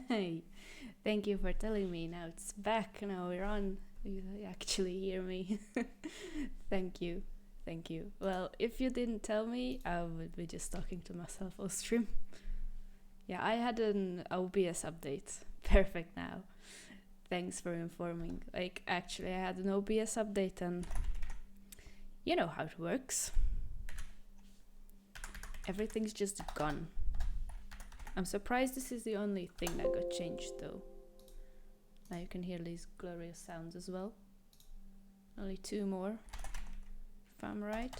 Hey, thank you for telling me. Now it's back. Now we're on. You actually hear me. Thank you. Thank you. Well, if you didn't tell me, I would be just talking to myself on stream. Yeah, I had an OBS update. Perfect now. Thanks for informing. Like, actually, I had an OBS update and you know how it works. Everything's just gone. I'm surprised this is the only thing that got changed though. Now you can hear these glorious sounds as well. Only two more, if I'm right.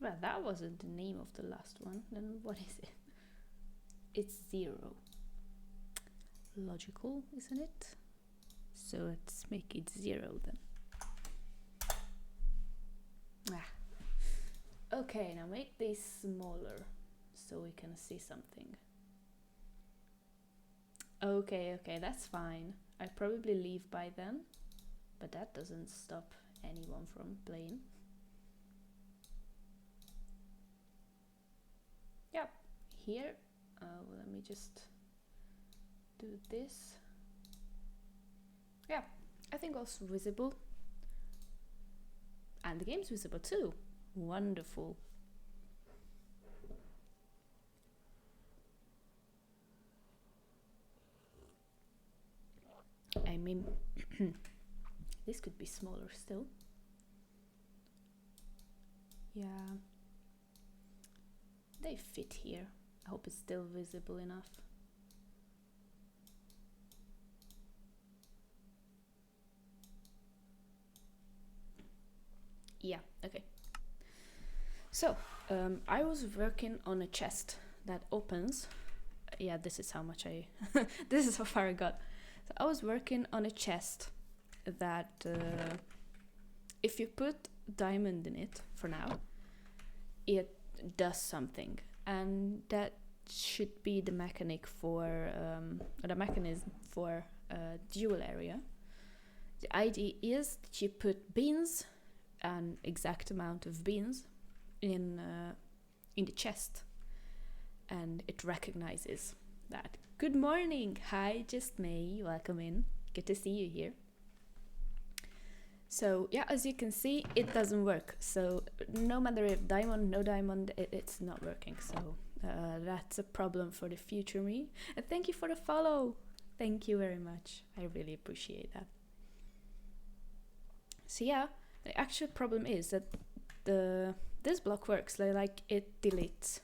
Well, that wasn't the name of the last one. Then what is it? It's 0. Logical, isn't it? So let's make it 0 then. Okay, now make these smaller so we can see something. Okay, that's fine. I probably leave by then, but that doesn't stop anyone from playing. Yep, here, let me just do this. Yeah, I think also visible. And the game's visible too. Wonderful. I mean, this could be smaller still. Yeah, they fit here. I hope it's still visible enough. Yeah, okay. So, I was working on a chest that opens. Yeah, this is how much I... this is how far I got. So I was working on a chest that if you put diamond in it, for now, it does something. And that should be the mechanic for... the mechanism for dual area. The idea is that you put beans, an exact amount of beans, in the chest, and it recognizes that. Good morning, hi, just me, welcome in, good to see you here. So yeah, as you can see, it doesn't work. So no matter if diamond, no diamond, it's not working. So that's a problem for the future me. And thank you for the follow. Thank you very much. I really appreciate that. So yeah, the actual problem is that this block works, like it deletes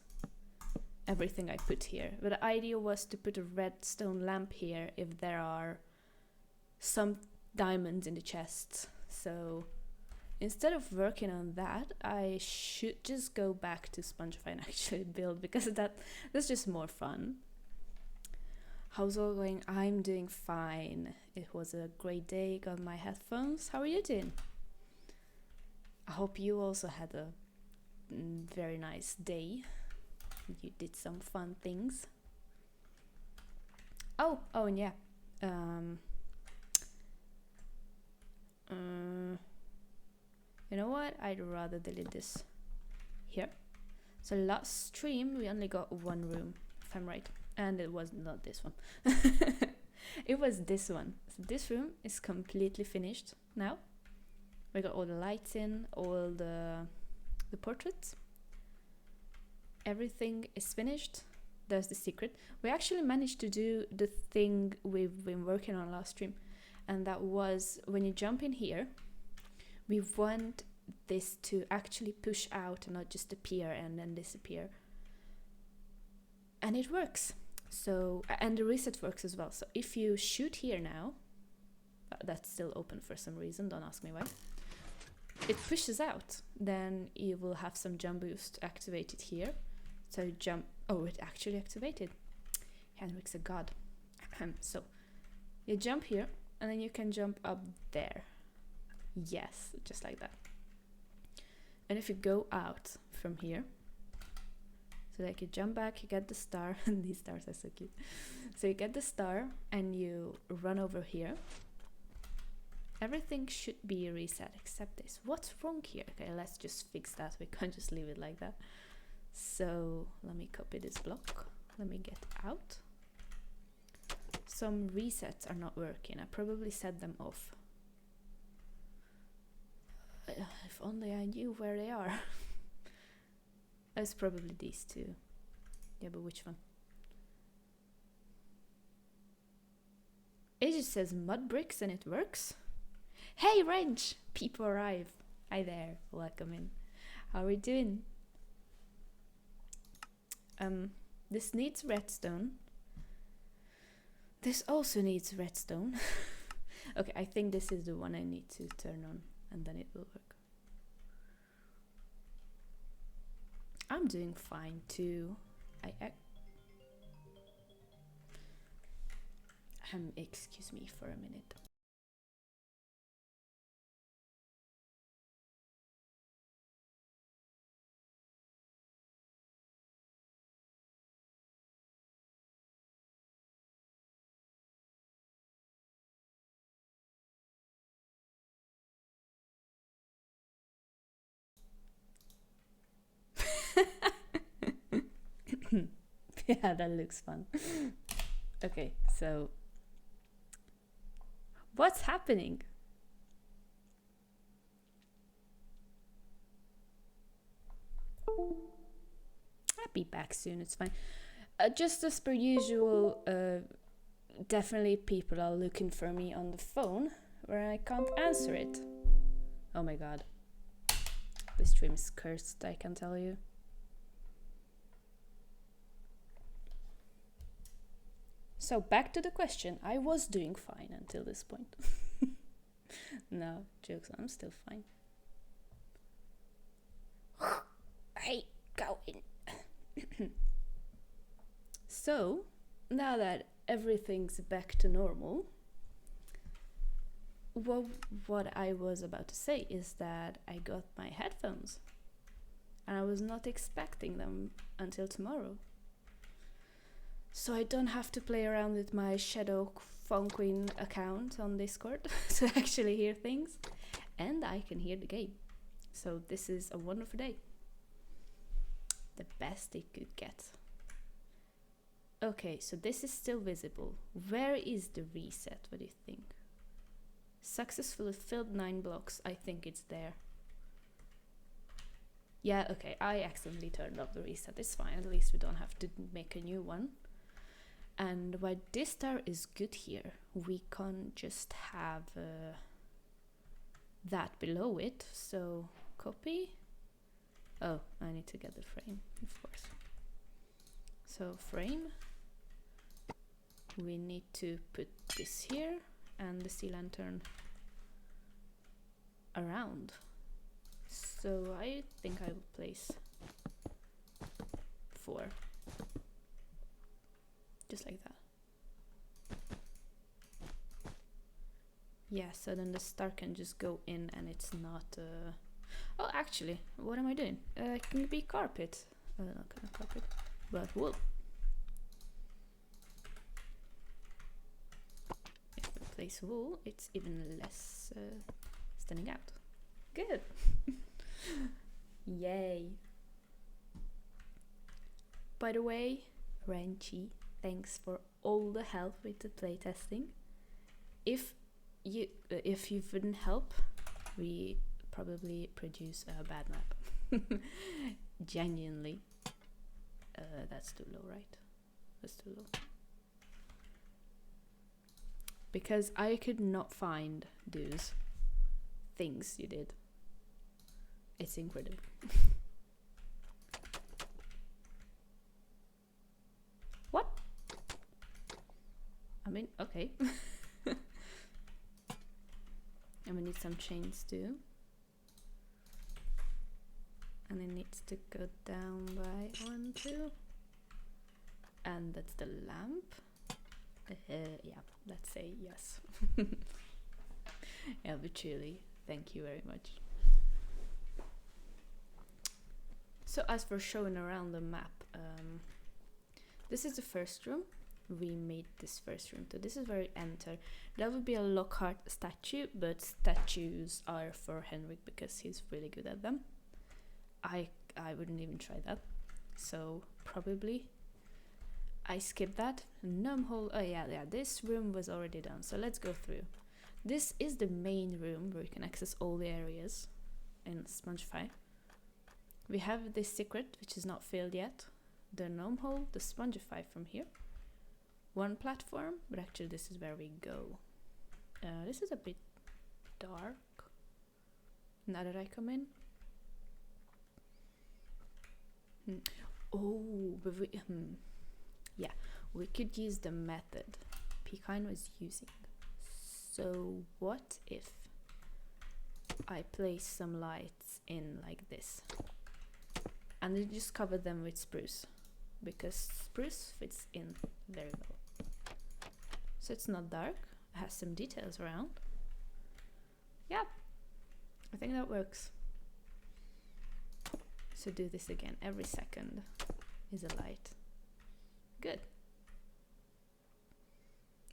everything I put here. But the idea was to put a redstone lamp here if there are some diamonds in the chest. So instead of working on that, I should just go back to Spongify and actually build, because that's just more fun. How's all going? I'm doing fine. It was a great day, got my headphones. How are you doing? I hope you also had a very nice day. You did some fun things. Oh, and yeah. You know what? I'd rather delete this here. So last stream we only got one room, if I'm right, and it was not this one. It was this one. So this room is completely finished now. We got all the lights in, all the portraits. Everything is finished. There's the secret. We actually managed to do the thing we've been working on last stream, and that was when you jump in here, we want this to actually push out and not just appear and then disappear. And it works. So, and the reset works as well. So if you shoot here now, that's still open for some reason, don't ask me why. It pushes out, then you will have some jump boost activated here. So jump, oh, it actually activated. Henrik's a god. So you jump here, and then you can jump up there. Yes, just like that. And if you go out from here, so like you jump back, you get the star, and these stars are so cute. So you get the star, and you run over here. Everything should be reset except this. What's wrong here? Okay, let's just fix that. We can't just leave it like that. So let me copy this block. Let me get out. Some resets are not working. I probably set them off. If only I knew where they are. It's probably these two. Yeah, but which one? It just says mud bricks and it works. Hey, Wrench! People arrive. Hi there. Welcome in. How are we doing? This needs redstone. This also needs redstone. Okay, I think this is the one I need to turn on and then it will work. I'm doing fine too. Excuse me for a minute. Yeah, that looks fun. Okay, so what's happening? I'll be back soon, it's fine. Just as per usual, definitely people are looking for me on the phone where I can't answer it. Oh my god. This stream is cursed, I can tell you. So back to the question. I was doing fine until this point. No, jokes, I'm still fine. Hey, go in. So, now that everything's back to normal, what I was about to say is that I got my headphones. And I was not expecting them until tomorrow. So I don't have to play around with my Shadow Phone Queen account on Discord to actually hear things. And I can hear the game. So this is a wonderful day. The best it could get. Okay, so this is still visible. Where is the reset? What do you think? Successfully filled 9 blocks. I think it's there. Yeah, okay, I accidentally turned off the reset. It's fine, at least we don't have to make a new one. And why this star is good here, we can't just have that below it. So copy. Oh, I need to get the frame, of course. So frame. We need to put this here and the sea lantern around. So I think I will place 4. Just like that. Yeah, so then the star can just go in and it's not... Oh, actually, what am I doing? Can it be carpet? Not carpet, but wool. If we place wool, it's even less standing out. Good. Yay. By the way, Renchi, thanks for all the help with the playtesting. If you wouldn't help, we probably produce a bad map. Genuinely. That's too low, right? That's too low. Because I could not find those things you did. It's incredible. What? I mean, okay. And we need some chains too. And it needs to go down by 1, 2. And that's the lamp. Yeah, let's say yes. Yeah, but truly, thank you very much. So as for showing around the map, this is the first room. we made this first room. So this is where we enter. That would be a Lockhart statue, but statues are for Henrik because he's really good at them. I wouldn't even try that. So probably I skip that. Gnome hole. Oh yeah, this room was already done. So let's go through. This is the main room where you can access all the areas in Spongify. We have this secret, which is not filled yet. The gnome hole, the Spongify from here. One platform, but actually this is where we go. This is a bit dark. Now that I come in. Oh, but yeah, we could use the method Pecan was using. So what if I place some lights in like this? And then just cover them with spruce, because spruce fits in very well. So it's not dark, it has some details around. Yeah, I think that works. So do this again, every second is a light. Good.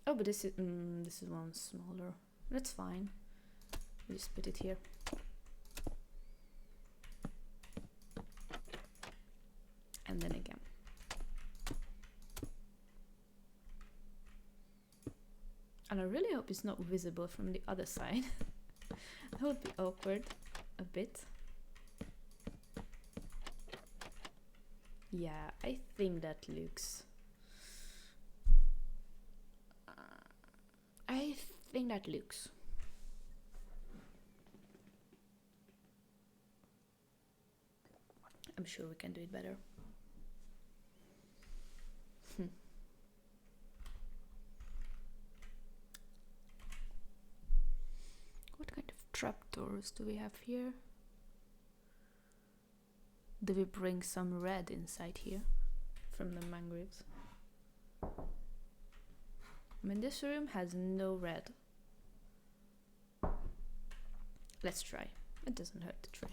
Oh, but this is one smaller. That's fine. We just put it here. And then again. And I really hope it's not visible from the other side. That would be awkward a bit. Yeah, I think that looks... I'm sure we can do it better. What kind of trapdoors do we have here? Do we bring some red inside here from the mangroves? I mean, this room has no red. Let's try. It doesn't hurt to try.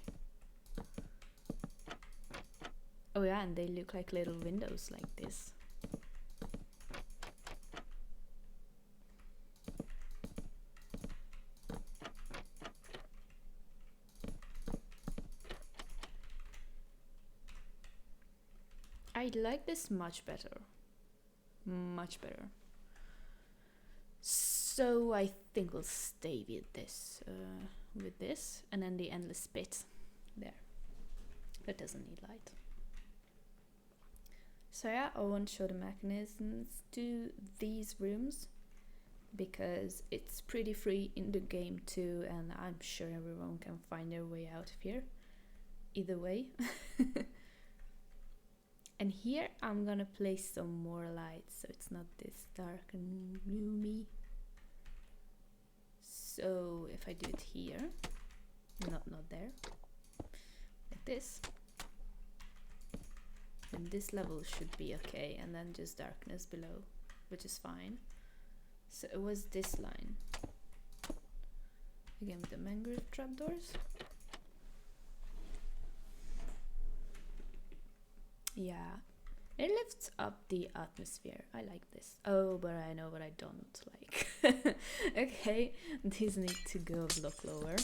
Oh yeah, and they look like little windows like this. I like this much better. Much better. So I think we'll stay with this, and then the endless pit there. That doesn't need light. So yeah, I won't show the mechanisms to these rooms because it's pretty free in the game too, and I'm sure everyone can find their way out of here. Either way. And here I'm gonna place some more lights so it's not this dark and gloomy. So if I do it here, not there, like this, and this level should be okay, and then just darkness below, which is fine. So it was this line. Again with the mangrove trapdoors. Yeah, it lifts up the atmosphere. I like this. Oh, but I know what I don't like. Okay, these need to go a block lower.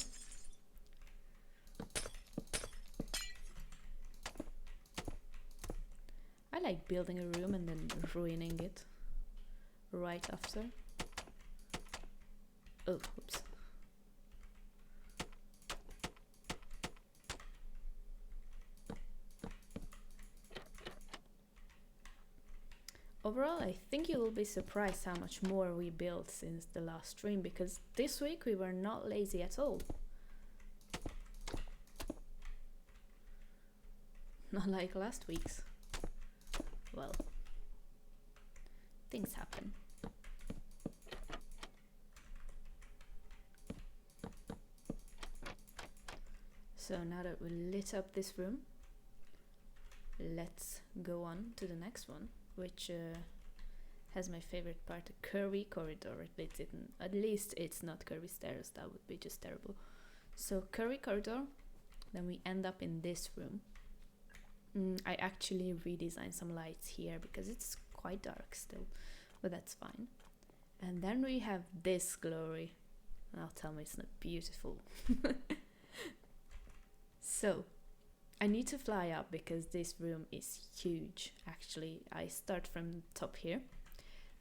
I like building a room and then ruining it right after. Oh, oops. Overall, I think you will be surprised how much more we built since the last stream, because this week we were not lazy at all. Not like last week's. Well, things happen. So now that we lit up this room, let's go on to the next one, which has my favorite part, a curvy corridor. At least it's not curvy stairs, that would be just terrible. So curvy corridor, then we end up in this room. I actually redesigned some lights here because it's quite dark still. but that's fine. And then we have this glory. Now tell me it's not beautiful. So I need to fly up because this room is huge. Actually, I start from the top here.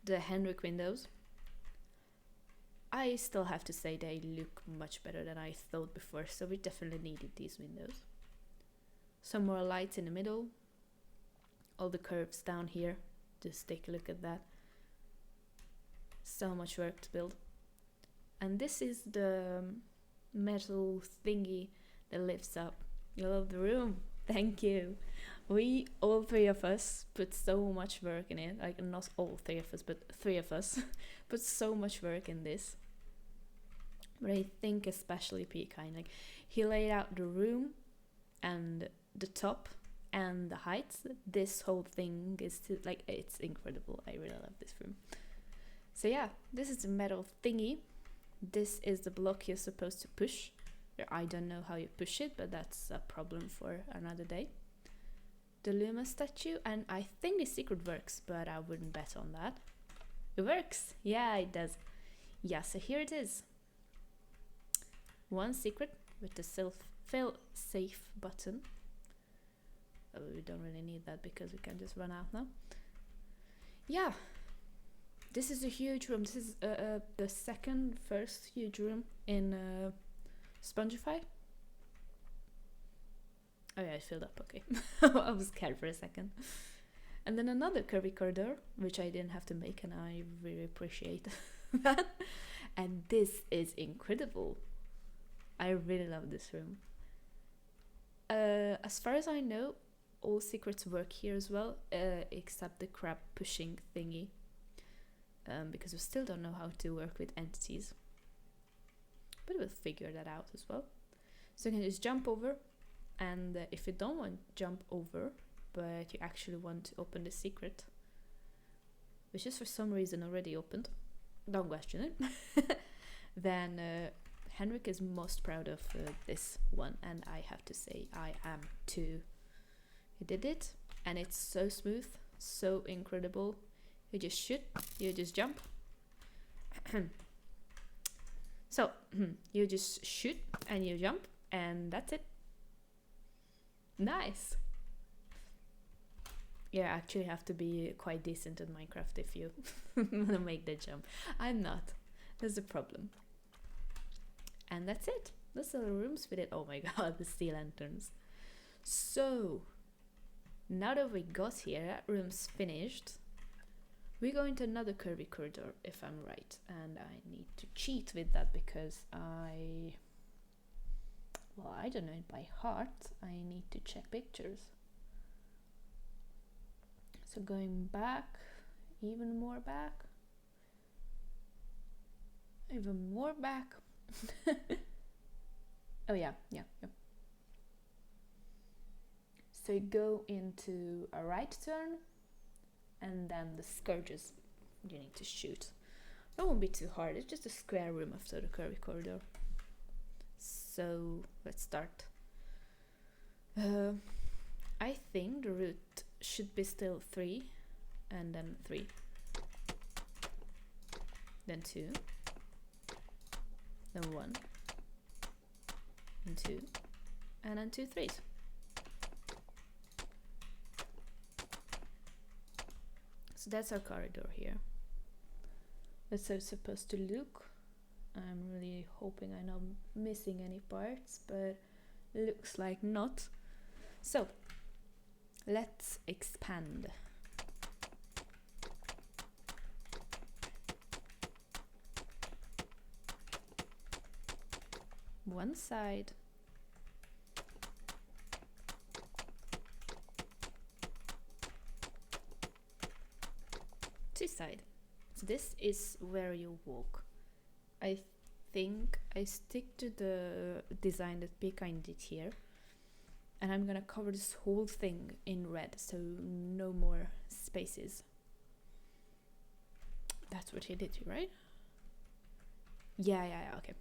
The Henrik windows. I still have to say they look much better than I thought before, so we definitely needed these windows. Some more lights in the middle. All the curves down here. Just take a look at that. So much work to build. And this is the metal thingy that lifts up. You love the room. Thank you. We, all three of us, put so much work in it. Like, not all three of us, but three of us put so much work in this. But I think especially P-Kind, like, he laid out the room and the top and the heights. This whole thing is like, it's incredible. I really love this room. So yeah, this is the metal thingy. This is the block you're supposed to push. I don't know how you push it, but that's a problem for another day. The Luma statue, and I think the secret works, but I wouldn't bet on that. It works! Yeah, it does. Yeah, so here it is. One secret with the fail safe button. Oh, we don't really need that because we can just run out now. Yeah, this is a huge room. This is the first huge room in Spongify. Oh yeah, it filled up, okay. I was scared for a second. And then another curvy corridor, which I didn't have to make, and I really appreciate that. And this is incredible. I really love this room. As far as I know, all secrets work here as well, except the crab pushing thingy. Because we still don't know how to work with entities. But we'll figure that out as well. So you can just jump over, and if you don't want to jump over, but you actually want to open the secret, which is for some reason already opened, don't question it, then Henrik is most proud of this one, and I have to say I am too. He did it, and it's so smooth, so incredible. You just shoot, you just jump. So, you just shoot and you jump, and that's it. Nice! You actually have to be quite decent in Minecraft if you want to make the jump. I'm not. That's the problem. And that's it. Those are the rooms with it. Oh my god, the sea lanterns. So, now that we got here, that room's finished. We go into another curvy corridor, if I'm right, and I need to cheat with that because I don't know it by heart. I need to check pictures. So going back, even more back, even more back. Oh yeah. So you go into a right turn, and then the scourges you need to shoot. That won't be too hard, it's just a square room after the curvy corridor. So let's start. I think the route should be still 3, and then 3, then 2, then 1, and 2, and then 2 3s. So that's our corridor here. That's how it's supposed to look. I'm really hoping I'm not missing any parts, but looks like not. So let's expand. One side. Two side. So this is where you walk. I think I stick to the design that P-Kind did here, and I'm gonna cover this whole thing in red, so no more spaces. That's what he did, right? Yeah, okay.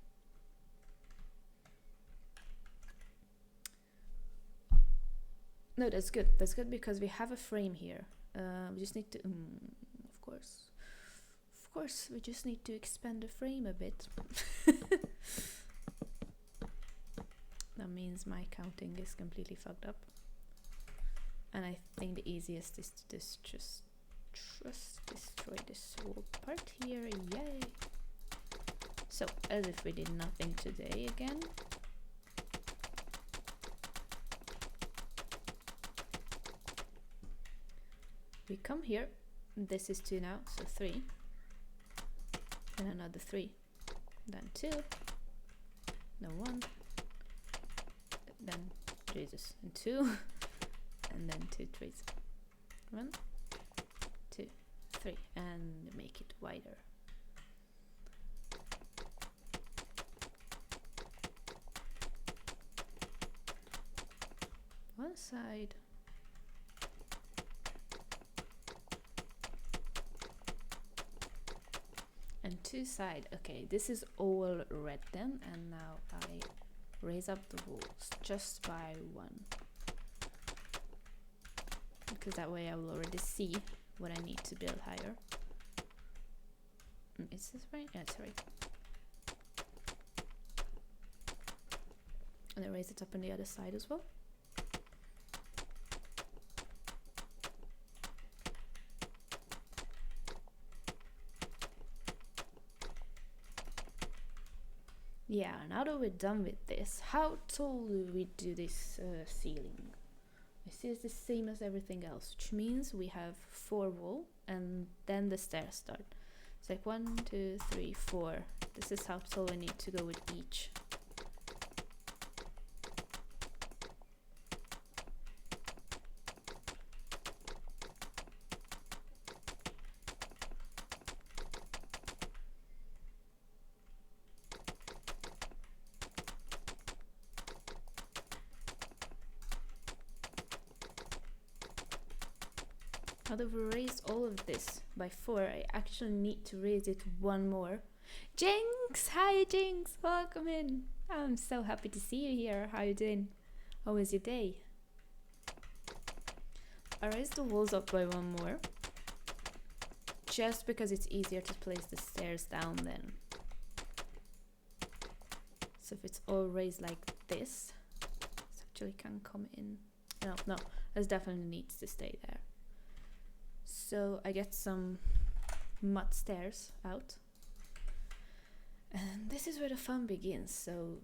No, that's good. That's good because we have a frame here. We just need to, of course. course, we just need to expand the frame a bit. That means my counting is completely fucked up. And I think the easiest is to just destroy this whole part here. Yay! So, as if we did nothing today again. We come here. This is 2 now, so 3. Then another 3. Then 2. Then 1. Then Jesus, and 2. And then 2 trees. 1, 2, 3, and make it wider. One side. And 2 side. Okay, this is all red then, and now I raise up the walls just by 1. Because that way I will already see what I need to build higher. Is this right? Yeah, it's right. And I raise it up on the other side as well. Yeah, now that we're done with this, how tall do we do this ceiling? I see it's the same as everything else, which means we have 4 wall and then the stairs start. It's like 1, 2, 3, 4. This is how tall I need to go with each. Now that we raised all of this by 4, I actually need to raise it 1 more. Jinx! Hi Jinx! Welcome in! I'm so happy to see you here. How you doing? How was your day? I raised the walls up by 1 more. Just because it's easier to place the stairs down then. So if it's all raised like this, it actually can come in. No, this definitely needs to stay there. So I get some mud stairs out. And this is where the fun begins. So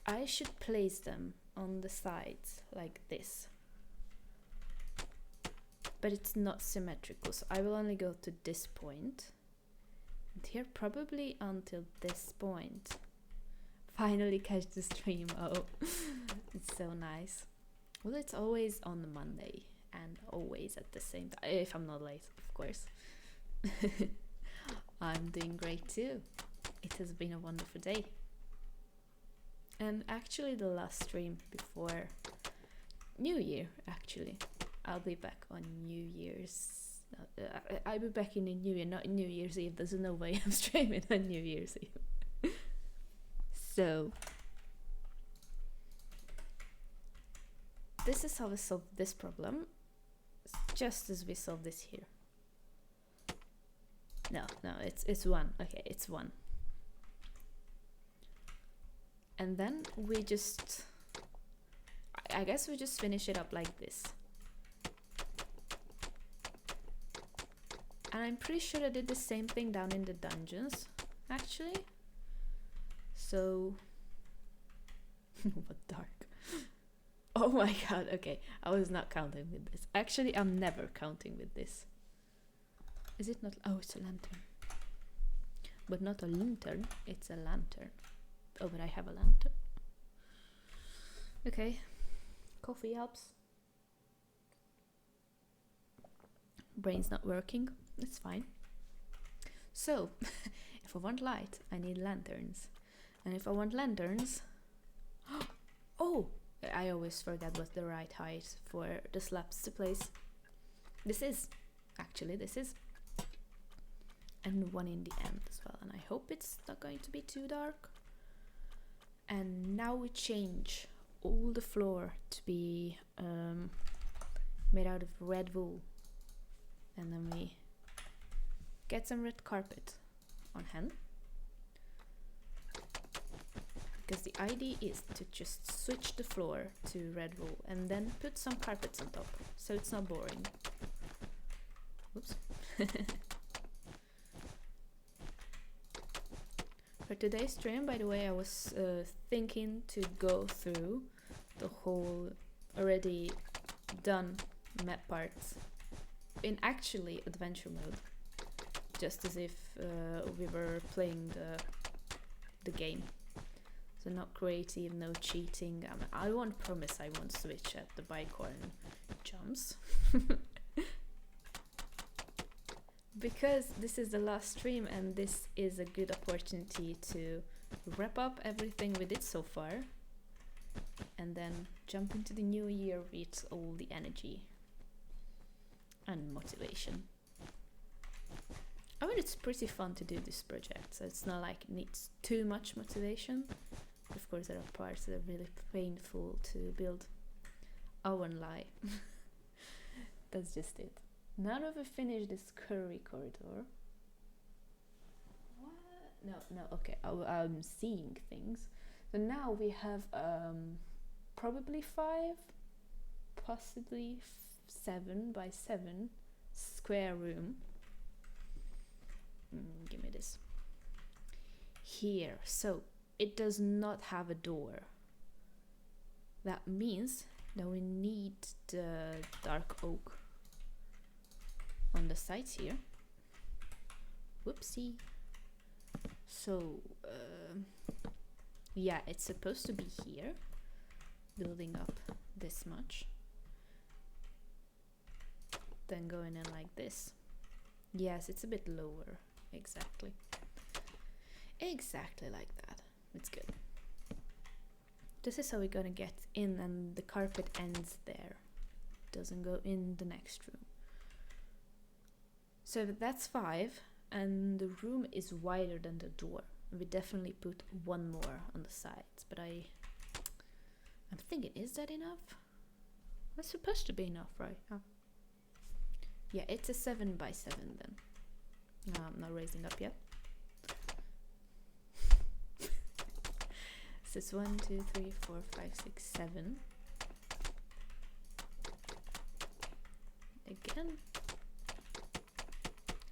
I should place them on the sides like this. But it's not symmetrical, so I will only go to this point. And here probably until this point. Finally catch the stream. Oh, it's so nice. Well, it's always on Monday. And always at the same time, if I'm not late, of course. I'm doing great too. It has been a wonderful day. And actually the last stream before New Year, actually. I'll be back on New Year's. I'll be back in the New Year, not New Year's Eve. There's no way I'm streaming on New Year's Eve. So this is how we solve this problem. Just as we solve this here. No, it's 1. Okay, it's 1. And then we just, I guess we just finish it up like this. And I'm pretty sure I did the same thing down in the dungeons, actually. So, what dark. Oh my god, okay, I was not counting with this. Actually, I'm never counting with this. Is it not? Oh, it's a lantern. But not a lantern, it's a lantern. Oh, but I have a lantern. Okay, coffee helps. Brain's not working, it's fine. So, if I want light, I need lanterns. And if I want lanterns... Oh! I always forget what's the right height for the slabs to place. This is. And 1 in the end as well. And I hope it's not going to be too dark. And now we change all the floor to be made out of red wool. And then we get some red carpet on hand. Because the idea is to just switch the floor to red wool and then put some carpets on top, so it's not boring. Oops. For today's stream, by the way, I was thinking to go through the whole already done map parts in actually adventure mode, just as if we were playing the game. So not creative, no cheating. I won't promise I won't switch at the bicorn jumps. Because this is the last stream and this is a good opportunity to wrap up everything we did so far and then jump into the new year with all the energy and motivation. I mean, it's pretty fun to do this project, so it's not like it needs too much motivation. Of course, there are parts that are really painful to build. I won't lie. That's just it. Now that we've finished this curry corridor... What? No, okay, I'm seeing things. So now we have probably 5, possibly 7 by 7 square room. Give me this. Here, so it does not have a door. That means that we need the dark oak on the sides here. Whoopsie. So, yeah, it's supposed to be here, building up this much, then going in like this. Yes, it's a bit lower. Exactly like that. It's good. This is how we're gonna get in, and the carpet ends there, doesn't go in the next room. So that's 5, and the room is wider than the door. We definitely put one more on the sides, but I'm thinking, is that enough? That's supposed to be enough, right? Oh. Yeah, it's a 7 by 7 then. I'm not raising up yet. So it's 1, 2, 3, 4, 5, 6, 7. Again.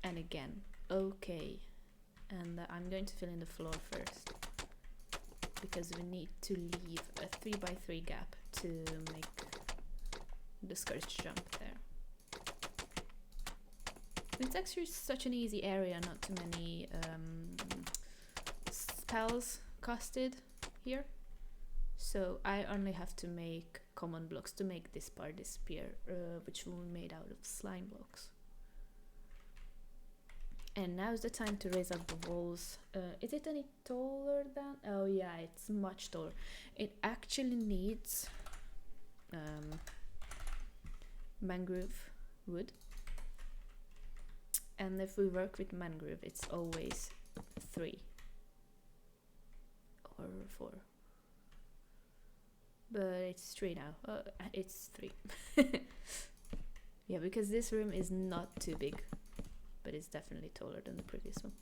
And again. Okay. And I'm going to fill in the floor first, because we need to leave a 3 by 3 gap to make the skirts jump there. It's actually such an easy area, not too many spells casted here. So I only have to make common blocks to make this part disappear, which will be made out of slime blocks. And now's the time to raise up the walls. Is it any taller than? Oh yeah, it's much taller. It actually needs mangrove wood. And if we work with mangrove, it's always 3 or 4. But it's 3 now. It's 3. Yeah, because this room is not too big, but it's definitely taller than the previous one.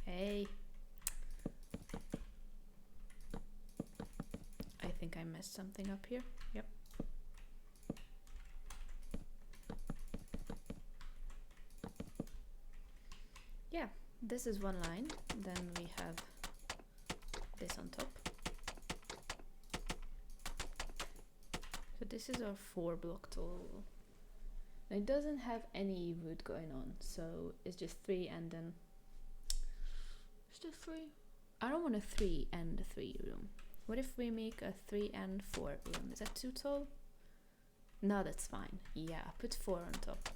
Hey. I think I messed something up here. Yep. Yeah, this is one line, then we have this on top. So this is our 4 block total. It doesn't have any wood going on, so it's just 3 and then is there 3? I don't want a 3 and a 3 room. What if we make a 3 and 4 room? Is that too tall? No, that's fine. Yeah, put 4 on top.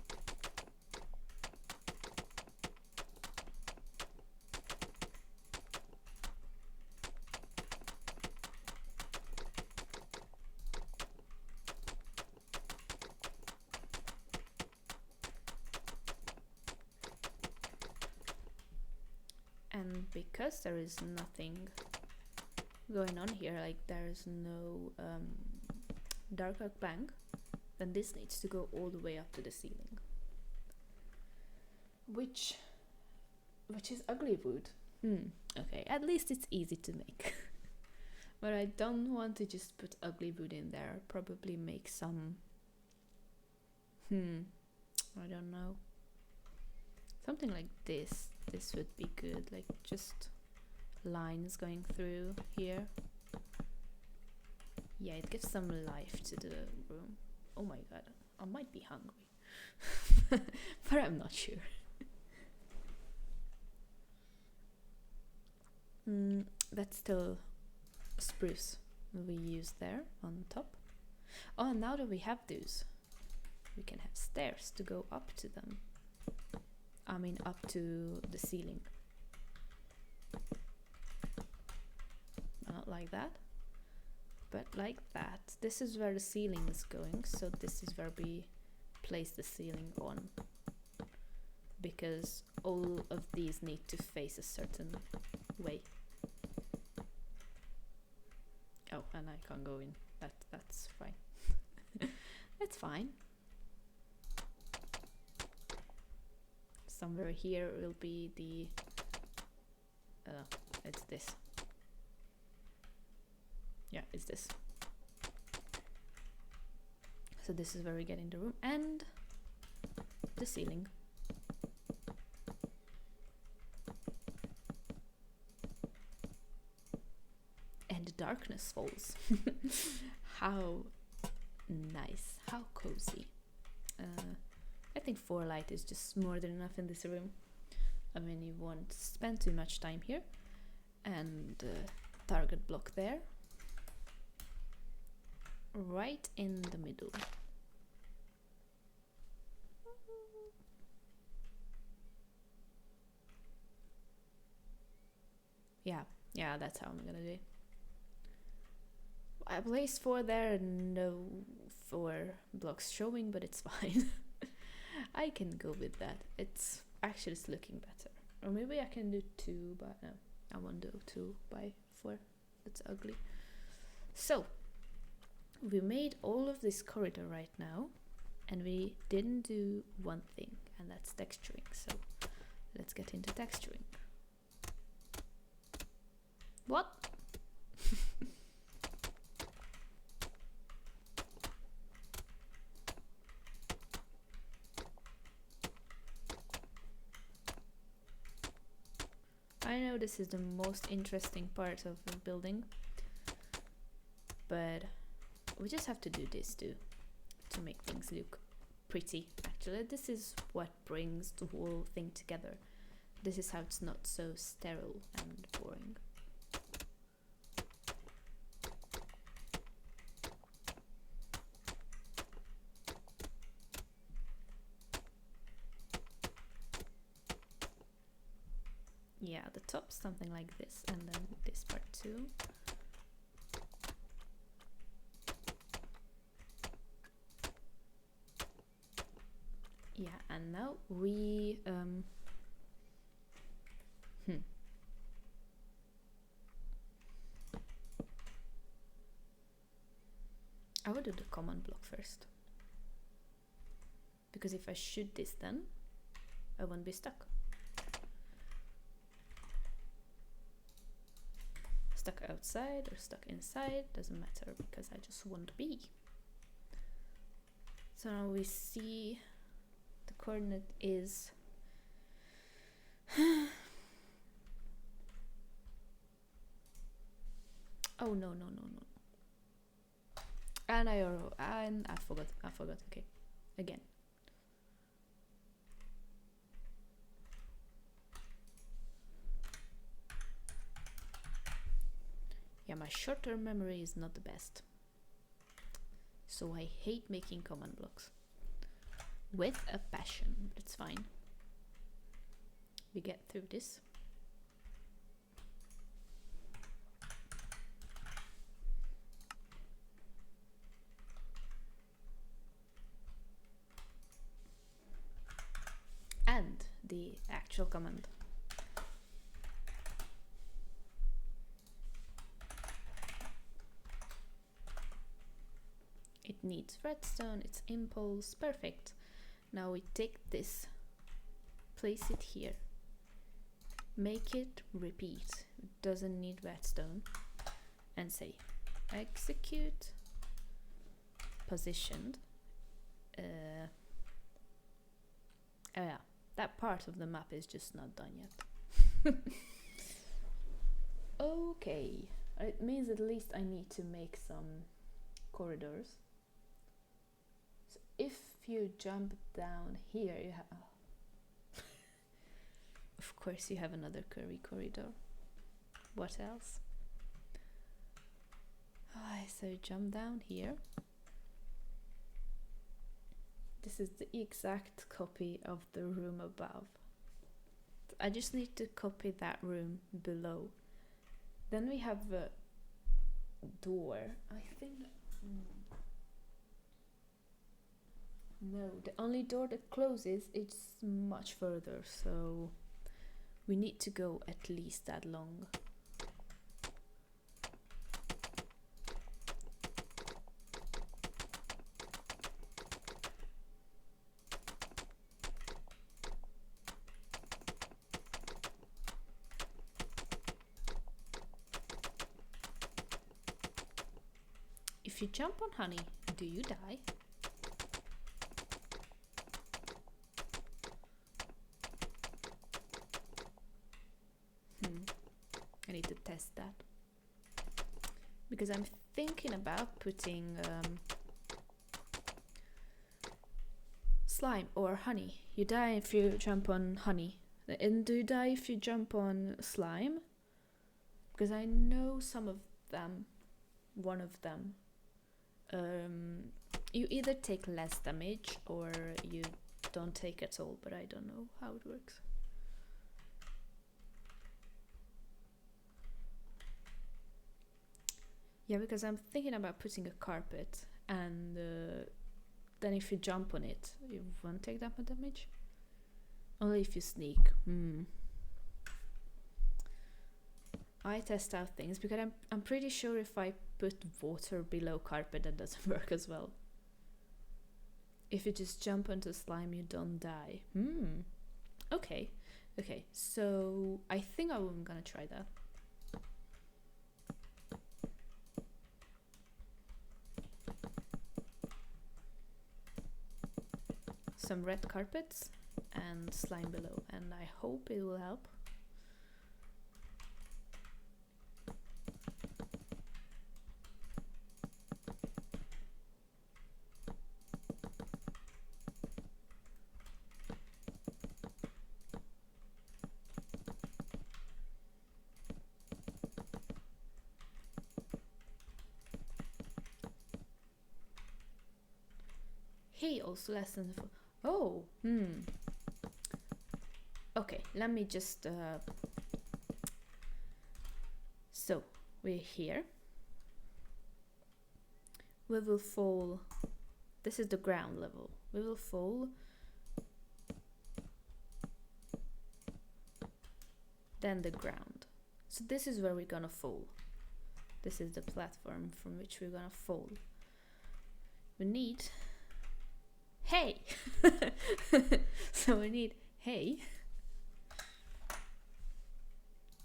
because there is nothing going on here, like there's no dark oak plank, then this needs to go all the way up to the ceiling, which is ugly wood. Okay, at least it's easy to make. But I don't want to just put ugly wood in there. Probably make some I don't know, something like this. This would be good, like just lines going through here. Yeah, it gives some life to the room. Oh my god, I might be hungry. But I'm not sure. That's still spruce we use there on top. Oh, and now that we have those, we can have stairs to go up to them. I mean, up to the ceiling. Not like that, but like that. This is where the ceiling is going, so this is where we place the ceiling on, because all of these need to face a certain way. Oh, and I can't go in. That's fine. That's fine. Somewhere here will be the it's this. Yeah, it's this. So this is where we get in the room and the ceiling. And the darkness falls. How nice, how cozy. I think 4 light is just more than enough in this room. I mean, you won't spend too much time here. And target block there. Right in the middle. Yeah, that's how I'm gonna do it. I placed 4 there and no 4 blocks showing, but it's fine. I can go with that. It's actually looking better. Or maybe I can do 2, but no, I won't do 2 by 4. That's ugly. So, we made all of this corridor right now, and we didn't do one thing, and that's texturing. So, let's get into texturing. What? I know this is the most interesting part of the building, but we just have to do this too to make things look pretty. Actually, this is what brings the whole thing together. This is how it's not so sterile and boring. Yeah, the top, something like this, and then this part too. Yeah, and now we I would do the command block first, because if I shoot this, then I won't be stuck. Stuck outside or stuck inside, doesn't matter, because I just won't be. So now we see the coordinate is oh no. And I forgot, okay. Again. Yeah, my short-term memory is not the best. So I hate making command blocks. With a passion, but it's fine. We get through this. And the actual command. It needs redstone, it's impulse, perfect. Now we take this, place it here, make it repeat, it doesn't need redstone, and say execute, positioned. Oh yeah, that part of the map is just not done yet. Okay, it means at least I need to make some corridors. So if you jump down here, you have of course you have another curvy corridor. What else? So jump down here. This is the exact copy of the room above. I just need to copy that room below. Then we have a door. I think... No, the only door that closes is much further, so we need to go at least that long. If you jump on honey, do you die? I need to test that. Because I'm thinking about putting slime or honey. You die if you jump on honey. And do you die if you jump on slime? Because I know some of them, one of them, you either take less damage or you don't take at all, but I don't know how it works. Yeah, because I'm thinking about putting a carpet, and then if you jump on it, you won't take that much damage. Only if you sneak. I test out things because I'm pretty sure if I put water below carpet, that doesn't work as well. If you just jump onto slime, you don't die. Okay. Okay, so I think I'm gonna try that. Some red carpets and slime below, and I hope it will help. Hey, also less than the... Oh, Okay, let me just... So, we're here. We will fall... This is the ground level. We will fall... Then the ground. So this is where we're gonna fall. This is the platform from which we're gonna fall. We need... Hay! So we need hay.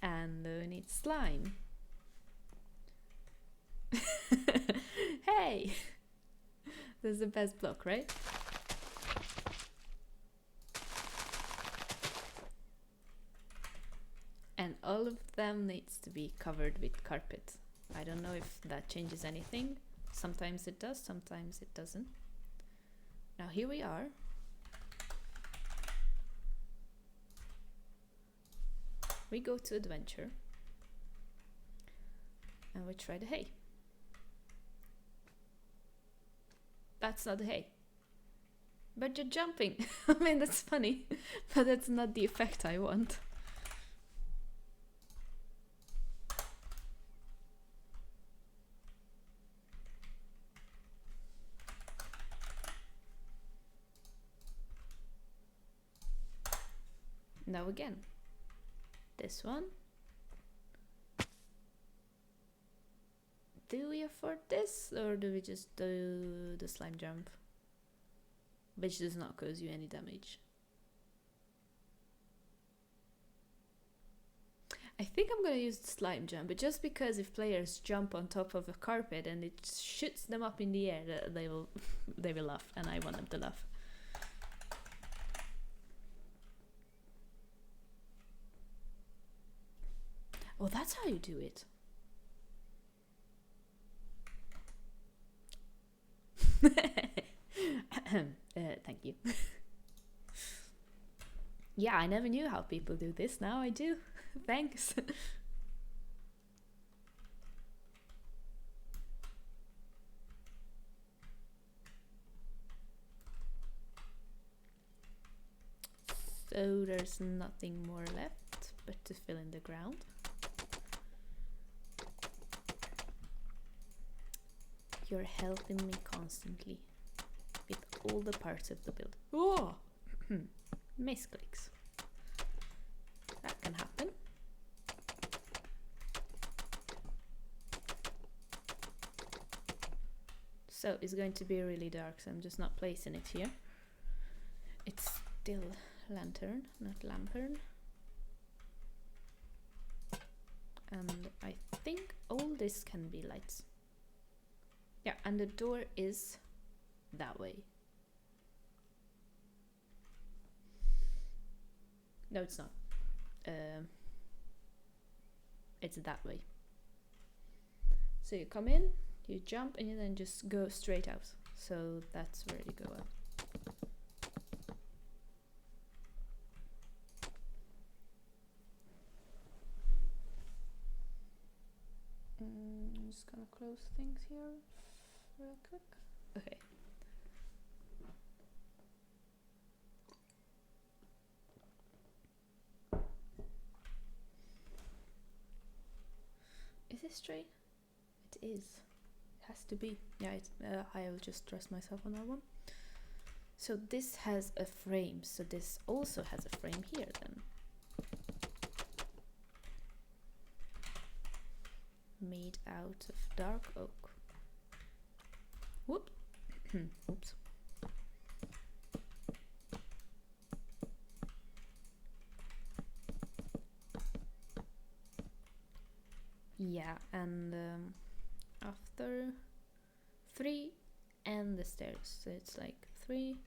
And we need slime. Hey! That's the best block, right? And all of them needs to be covered with carpet. I don't know if that changes anything. Sometimes it does, sometimes it doesn't. Now here we are. We go to adventure. And we try the hay. That's not the hay. But you're jumping. I mean, that's funny. But that's not the effect I want. Now again, this one, Do we afford this, or do we just do the slime jump, which does not cause you any damage? I think I'm gonna use the slime jump, but just because if players jump on top of a carpet and it shoots them up in the air, they will they will laugh, and I want them to laugh. Oh, that's how you do it. Thank you. Yeah, I never knew how people do this. Now I do. Thanks. So there's nothing more left but to fill in the ground. You're helping me constantly with all the parts of the build. Oh! Misclicks. That can happen. So it's going to be really dark, so I'm just not placing it here. It's still lantern, not lantern. And I think all this can be lights. Yeah, and the door is that way. No, it's not. It's that way. So you come in, you jump, and you then just go straight out. So that's where you go out. I'm just gonna close things here real quick. Okay. Is it straight? It is. It has to be. Yeah, I'll just trust myself on that one. So this has a frame, so this also has a frame here then. Made out of dark oak. Whoop. Oops. Yeah, and after 3 and the stairs, so it's like 3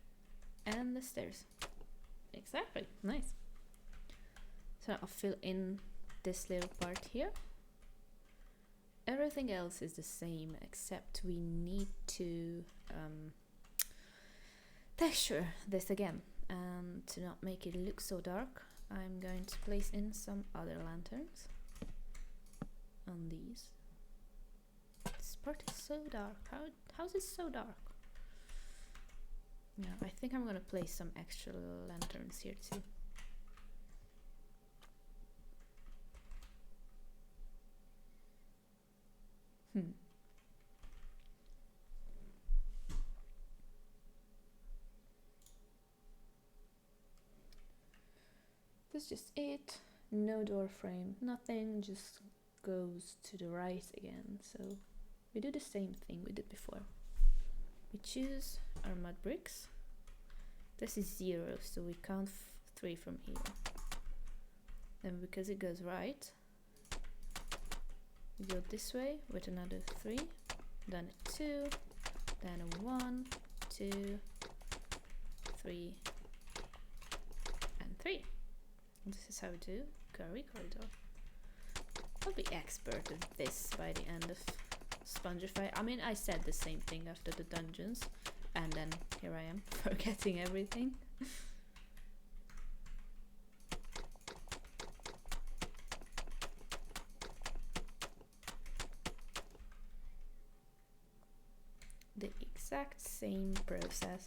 and the stairs. Exactly, nice. So I'll fill in this little part here. Everything else is the same, except we need to texture this again. And to not make it look so dark, I'm going to place in some other lanterns on these. This part is so dark. How's it so dark? Yeah, I think I'm gonna place some extra lanterns here too. That's just it. No door frame, nothing, just goes to the right again. So we do the same thing we did before. We choose our mud bricks. This is 0, so we count 3 from here. Then because it goes right, we go this way with another 3, then a 2, then a 1, 2, 3, and 3. And this is how we do curvy corridor. I'll be expert at this by the end of Spongify. I mean, I said the same thing after the dungeons, and then here I am forgetting everything. The exact same process.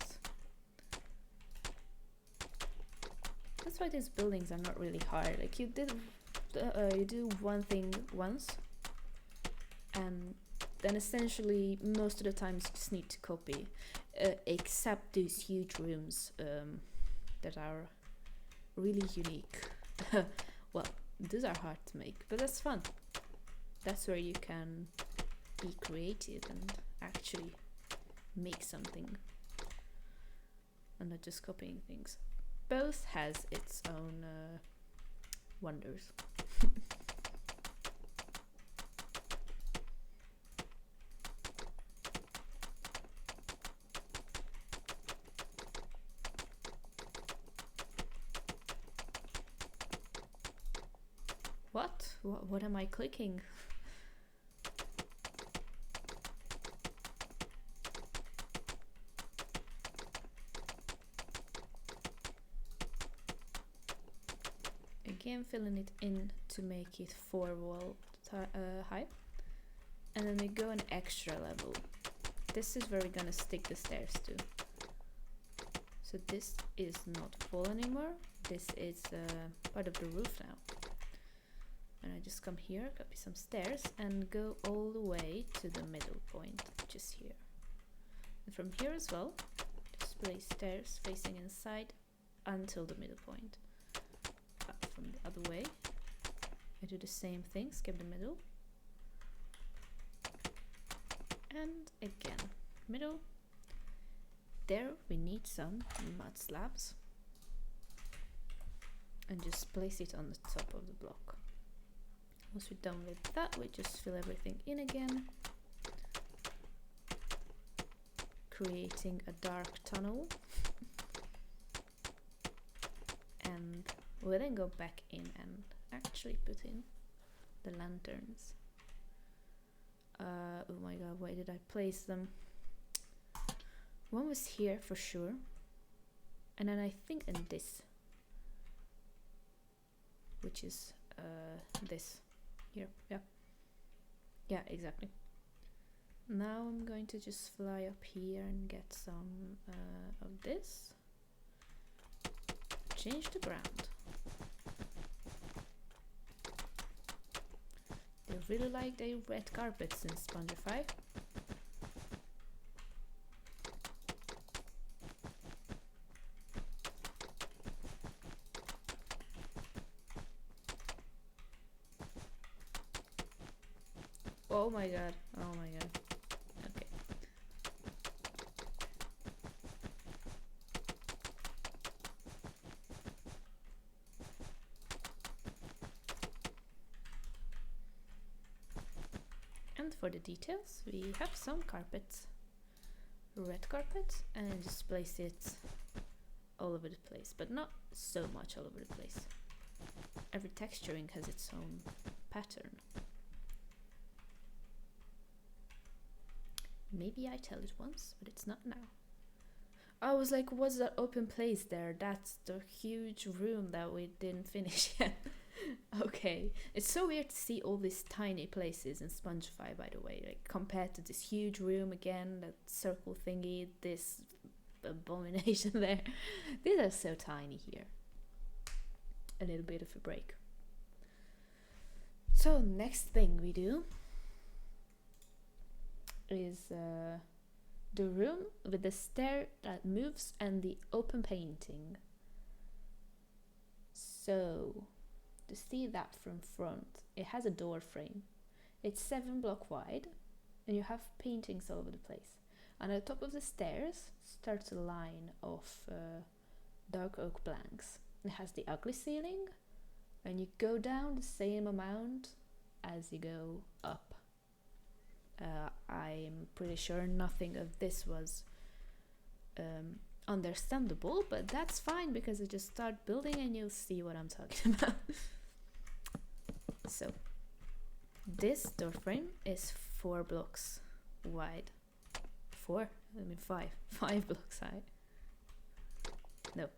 That's why these buildings are not really hard. Like you do one thing once, and then essentially most of the times you just need to copy, except these huge rooms that are really unique. Well, these are hard to make, but that's fun. That's where you can be creative and actually make something and not just copying things. Both has its own wonders. What am I clicking? Again, filling it in to make it 4 wall high. And then we go an extra level. This is where we're gonna stick the stairs to. So this is not wall anymore. This is part of the roof now. And I just come here, copy some stairs, and go all the way to the middle point, which is here. And from here as well, just place stairs facing inside until the middle point. From the other way, I do the same thing, skip the middle. And again, middle. There we need some mud slabs. And just place it on the top of the block. Once we're done with that, we just fill everything in again, creating a dark tunnel. And we'll then go back in and actually put in the lanterns. Oh my god, where did I place them? One was here for sure. And then I think in this, which is this. Here, yeah, exactly. Now I'm going to just fly up here and get some of this. Change the ground. They really like the red carpets in Spongify. Oh my god, oh my god. Okay. And for the details, we have some carpets. Red carpet, and just place it all over the place, but not so much all over the place. Every texturing has its own pattern. Maybe I tell it once, but it's not now. I was like, what's that open place there? That's the huge room that we didn't finish yet. Okay. It's so weird to see all these tiny places in Spongify, by the way. Like, compared to this huge room again, that circle thingy, this abomination there. These are so tiny here. A little bit of a break. So, next thing we do is the room with the stair that moves and the open painting. So to see that from front, it has a door frame. It's 7 block wide and you have paintings all over the place. And at the top of the stairs starts a line of dark oak blanks. It has the ugly ceiling and you go down the same amount as you go up. I'm pretty sure nothing of this was understandable, but that's fine because I just start building and you'll see what I'm talking about. So this door frame is 4 blocks wide. 4? I mean 5. 5 blocks high. No.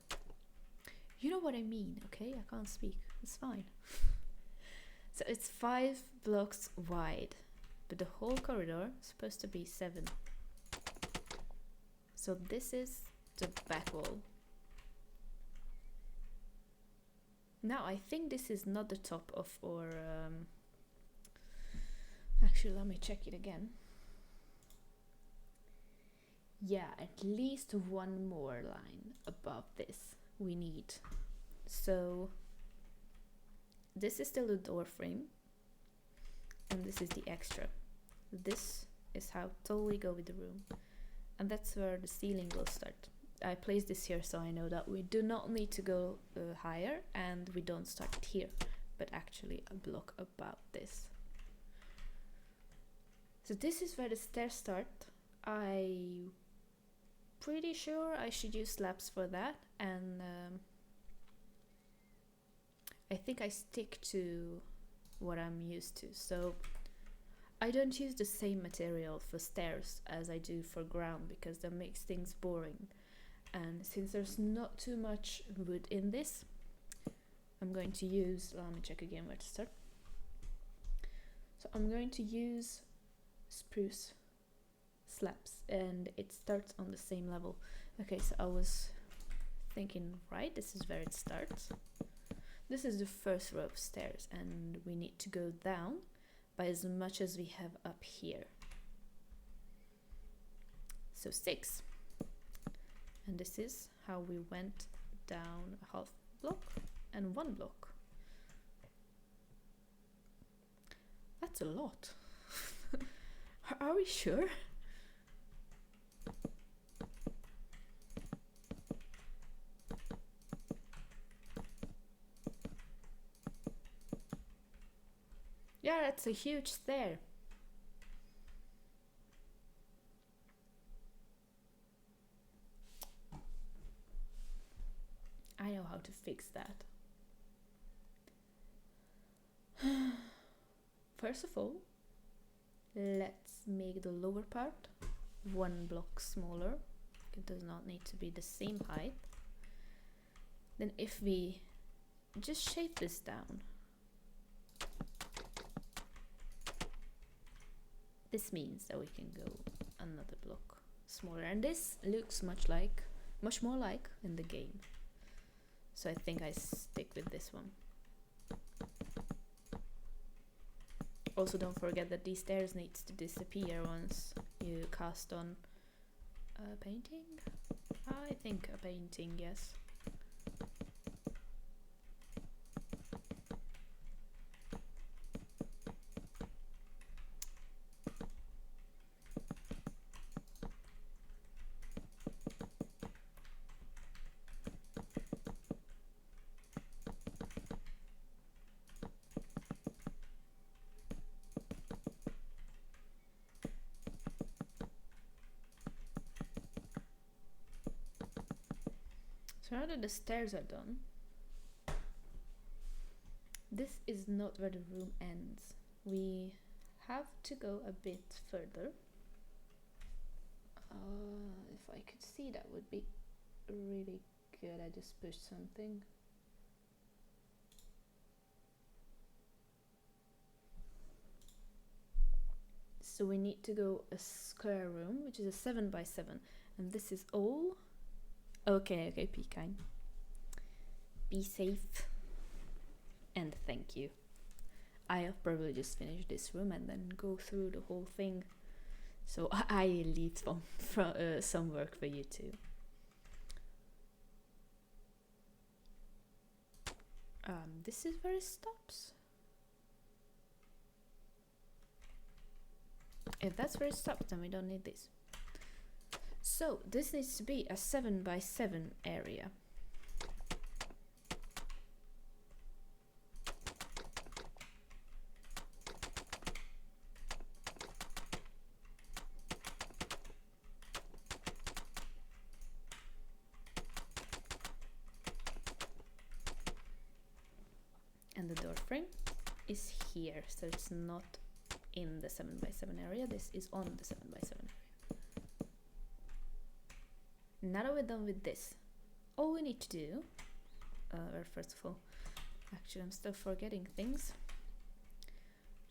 You know what I mean, okay? I can't speak. It's fine. So it's 5 blocks wide. But the whole corridor is supposed to be 7. So this is the back wall. Now I think this is not the top of our... Actually, let me check it again. Yeah, at least 1 more line above this we need. So this is still the door frame. And this is the extra. this is how tall we go with the room. And that's where the ceiling will start. I placed this here so I know that we do not need to go higher, and we don't start here, but actually a block above this. So this is where the stairs start. I'm pretty sure I should use slabs for that, and I think I stick to what I'm used to. So I don't use the same material for stairs as I do for ground, because that makes things boring. And since there's not too much wood in this, I'm going to use, let me check again where to start. So I'm going to use spruce slabs, and it starts on the same level. Okay, so I was thinking, right, this is where it starts. This is the first row of stairs, and we need to go down by as much as we have up here. So 6. And this is how we went down a half block and 1 block. That's a lot. Are we sure? Yeah, that's a huge stair. I know how to fix that. First of all, let's make the lower part 1 block smaller. It does not need to be the same height. Then if we just shape this down, this means that we can go another block smaller, and this looks much more like in the game. So I think I stick with this one. Also, don't forget that these stairs needs to disappear once you cast on a painting. I think a painting, yes. So now that the stairs are done, this is not where the room ends. We have to go a bit further. If I could see, that would be really good. I just pushed something. So we need to go a square room, which is a 7 by 7, and this is all. Okay, be kind. Be safe. And thank you. I'll probably just finish this room and then go through the whole thing. So I leave some work for you too. This is where it stops. If that's where it stops, then we don't need this. So this needs to be a 7 by 7 area. And the door frame is here, so it's not in the 7 by 7 area. This is on the 7 by 7 area. Now that we're done with this, all we need to do, first of all, actually I'm still forgetting things.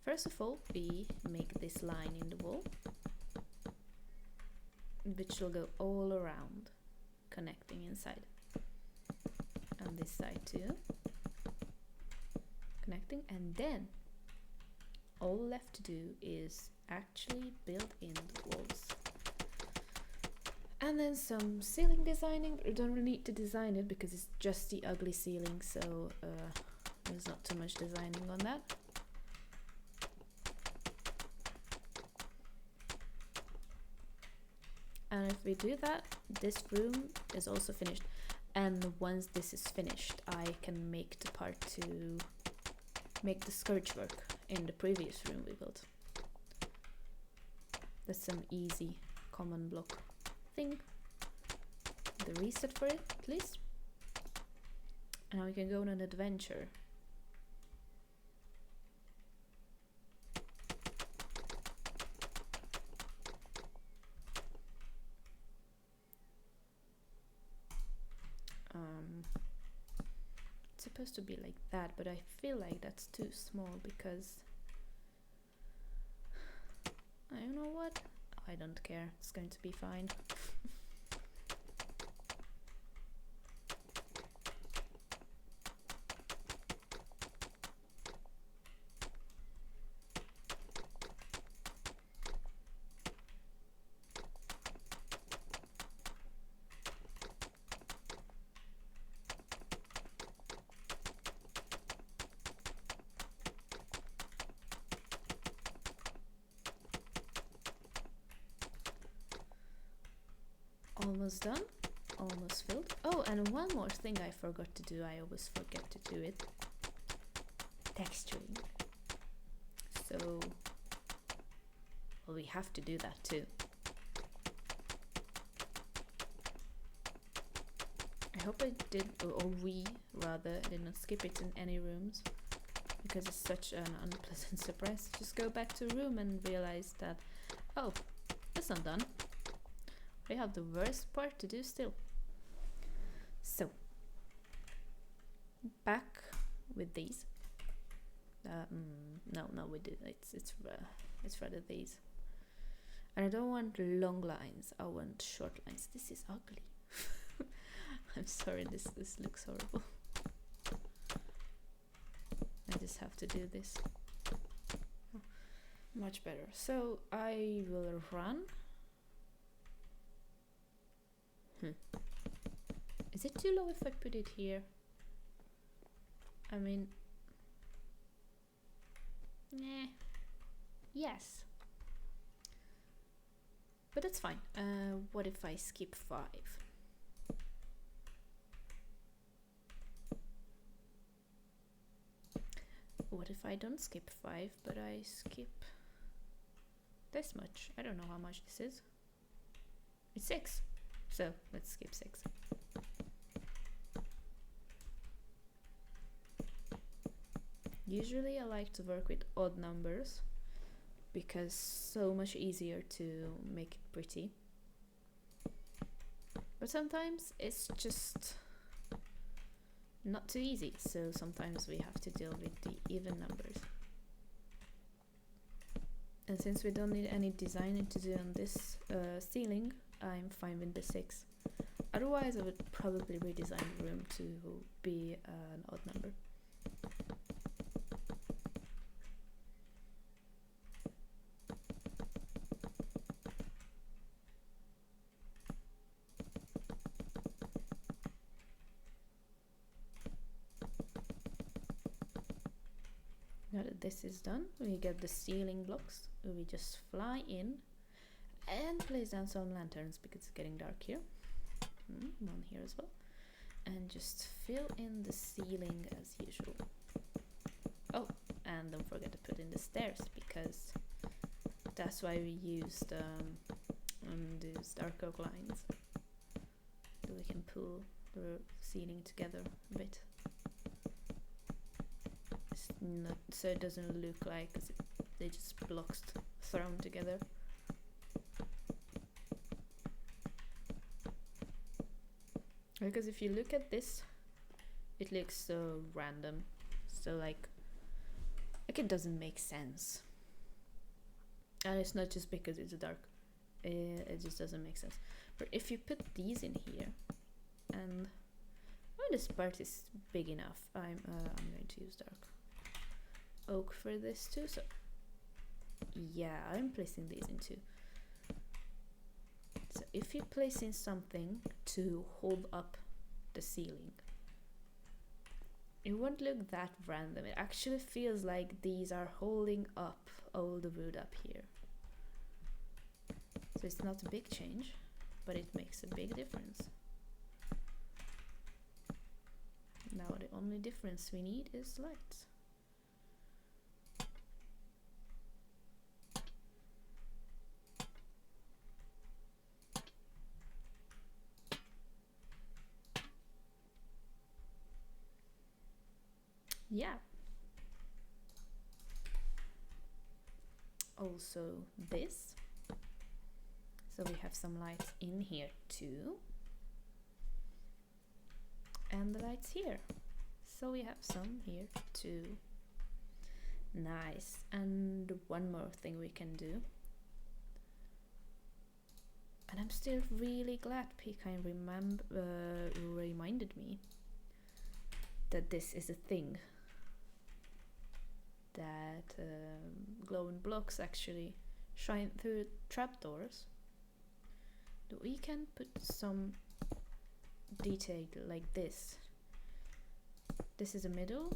First of all, we make this line in the wall, which will go all around, connecting inside. And this side too, connecting, and then all left to do is actually build in the walls. And then some ceiling designing, but we don't really need to design it because it's just the ugly ceiling, so there's not too much designing on that. if we do that, this room is also finished. And once this is finished, I can make the part to make the scourge work in the previous room we built. That's some easy common block thing. The reset for it, at least. And now we can go on an adventure. It's supposed to be like that, but I feel like that's too small because I don't know what. I don't care. It's going to be fine. Almost done, almost filled. Oh, and one more thing I forgot to do. I always forget to do it. Texturing. So, well, we have to do that too. I hope I did, or we rather, did not skip it in any rooms, because it's such an unpleasant surprise. Just go back to room and realize that, oh, that's not done. We have the worst part to do still. So, back with these. No, we do. It's rather these. And I don't want long lines. I want short lines. This is ugly. I'm sorry. This looks horrible. I just have to do this. Much better. So I will run. Is it too low if I put it here? I mean, yes, but that's fine. What if I skip 5? What if I don't skip 5, but I skip this much? I don't know how much this is. It's 6. So let's skip 6. Usually I like to work with odd numbers because so much easier to make it pretty. But sometimes it's just not too easy, so sometimes we have to deal with the even numbers. And since we don't need any designing to do on this ceiling, I'm fine with the 6. Otherwise I would probably redesign the room to be an odd number. Now that this is done, we get the ceiling blocks. We just fly in and place down some lanterns because it's getting dark here. One here as well. And just fill in the ceiling as usual. Oh, and don't forget to put in the stairs because that's why we used these dark oak lines. So we can pull the ceiling together a bit. Not, so it doesn't look like they just blocks thrown together. Because if you look at this, it looks so random. So like it doesn't make sense. And it's not just because it's dark. It just doesn't make sense. But if you put these in here, and this part is big enough, I'm going to use dark oak for this too. So yeah, I'm placing these in too. So if you place in something to hold up the ceiling, it won't look that random. It actually feels like these are holding up all the wood up here. So it's not a big change. but it makes a big difference. Now the only difference we need is lights. Yeah. Also this. So we have some lights in here too. And the lights here. So we have some here too. Nice. And one more thing we can do. And I'm still really glad Pecan reminded me that this is a thing. That glowing blocks actually shine through trapdoors. We can put some detail like this. This is the middle,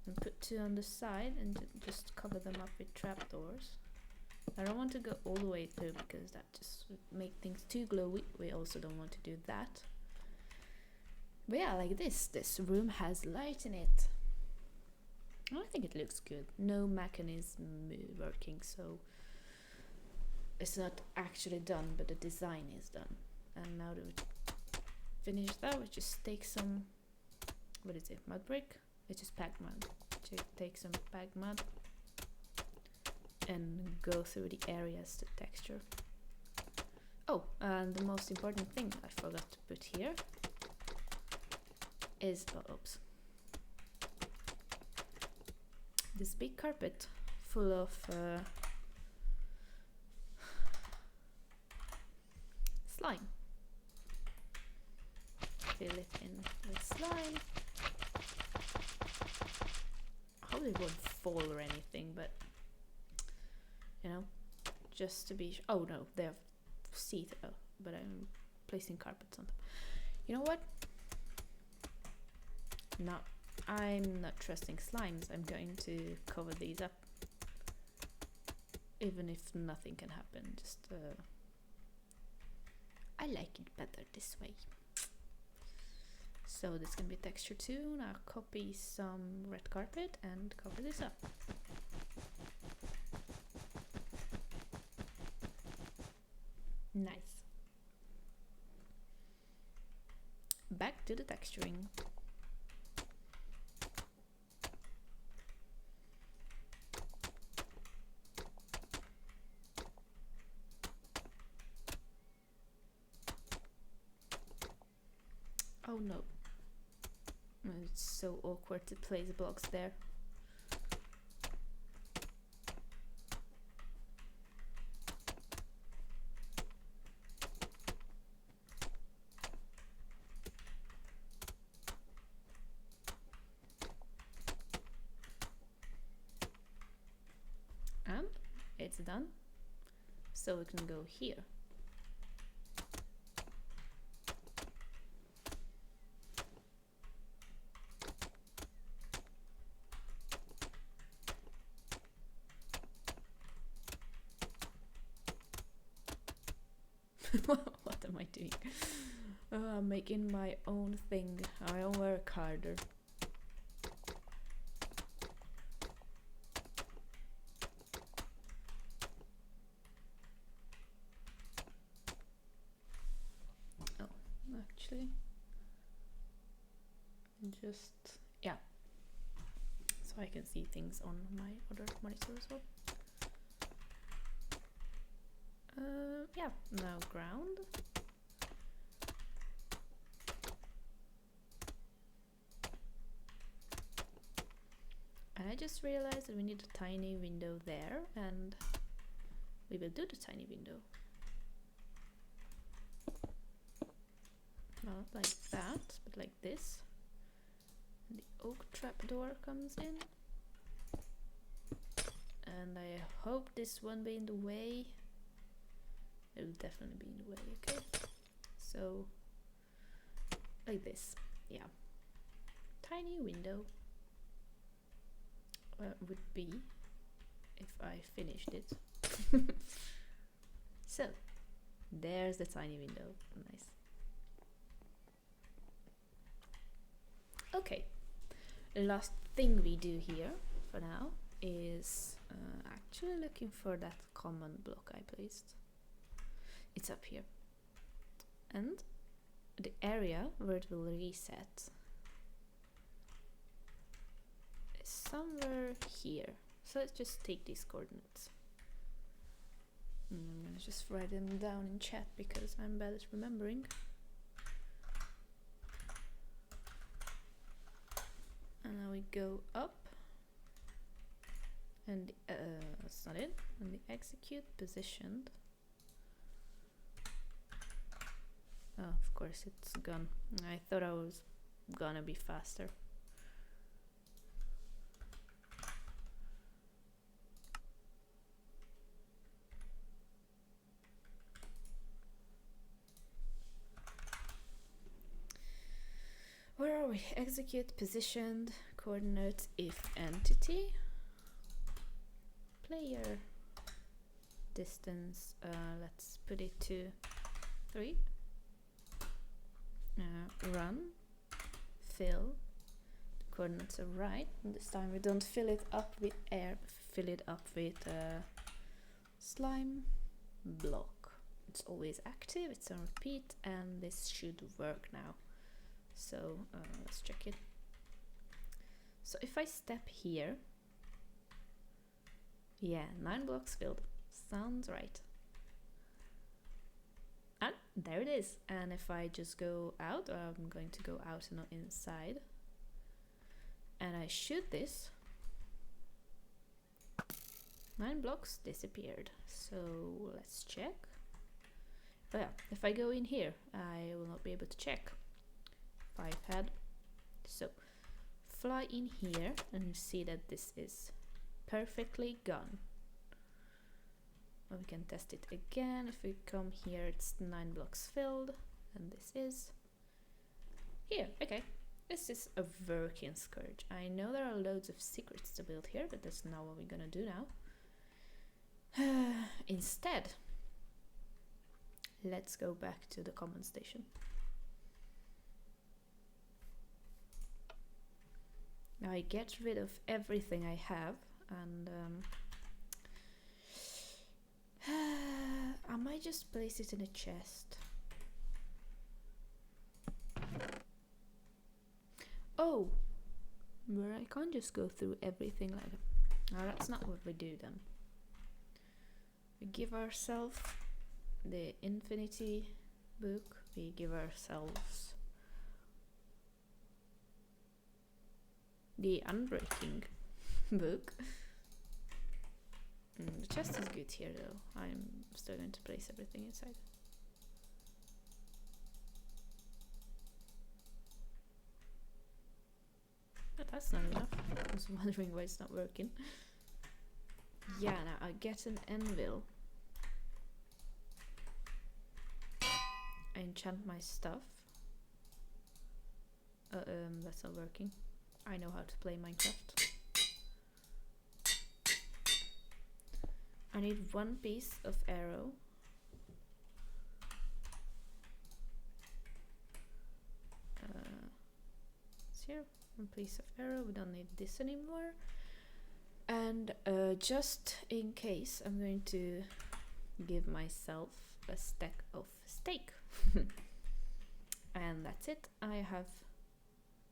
and put two on the side and just cover them up with trapdoors. I don't want to go all the way through because that just would make things too glowy. We also don't want to do that. But yeah, like this. This room has light in it. I think it looks good. No mechanism working, so it's not actually done, but the design is done. And now that we finish that, we just take some, what is it, mud brick? It's just packed mud. Take some packed mud and go through the areas to texture. Oh, and the most important thing I forgot to put here is, oops, this big carpet full of slime. Fill it in with slime. I hope it won't fall or anything, but you know, just to be oh no, they're see-through, but I'm placing carpets on them. You know what? No, I'm not trusting slimes. I'm going to cover these up, even if nothing can happen. Just I like it better this way. So this can be texture too. Now copy some red carpet and cover this up. Nice. Back to the texturing. Oh no. It's so awkward to place blocks there. And it's done. So we can go here. What am I doing? I'm making my own thing. I don't work harder. Oh, actually, just yeah, so I can see things on my other monitor as well. Yeah, now ground. And I just realized that we need a tiny window there, and we will do the tiny window. Not like that, but like this. And the oak trapdoor comes in. And I hope this won't be in the way. It will definitely be in the way, okay? So, like this, yeah. Tiny window would be if I finished it. So, There's the tiny window. Nice. Okay. The last thing we do here for now is actually looking for that common block I placed. It's up here. And the area where it will reset is somewhere here. So let's just take these coordinates. I'm gonna just write them down in chat because I'm bad at remembering. And now we go up. And that's not it. And the execute positioned. Oh, of course it's gone. I thought I was gonna be faster. Where are we? Execute positioned coordinate if entity player distance. Let's put it to 3. Run, fill. The coordinates are right. And this time we don't fill it up with air, but fill it up with slime block. It's always active, it's on repeat, and this should work now. So let's check it. So if I step here, yeah, 9 blocks filled. Sounds right. And there it is. And if I just go out, or I'm going to go out and not inside, and I shoot this, 9 blocks disappeared. So let's check. Oh yeah, if I go in here, I will not be able to check. 5 head. So fly in here and you see that this is perfectly gone. Well, we can test it again. If we come here, it's 9 blocks filled, and this is here. Okay, this is a working Scourge. I know there are loads of secrets to build here, but that's not what we're gonna do now. Instead, let's go back to the common station. Now I get rid of everything I have, and I might just place it in a chest. Oh, where I can't just go through everything like that. No, that's not what we do then. We give ourselves the Infinity book. We give ourselves the Unbreaking book. The chest is good here though. I'm still going to place everything inside. But that's not enough. I was wondering why it's not working. Yeah, now I get an anvil. I enchant my stuff. That's not working. I know how to play Minecraft. I need 1 piece of arrow. It's here. 1 piece of arrow. We don't need this anymore. And just in case, I'm going to give myself a stack of steak. And that's it. I have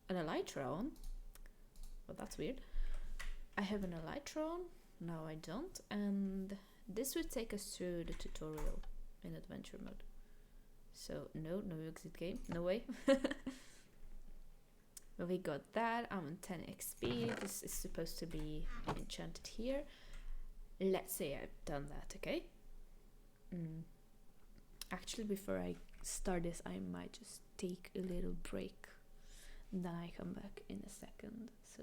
an elytra on. Well, that's weird. I have an elytra on. No, I don't. And this would take us through the tutorial in adventure mode. So no exit game. No way. But we got that. I'm on 10 XP. This is supposed to be enchanted here. Let's say I've done that, okay? Actually, before I start this, I might just take a little break. And then I come back in a second. So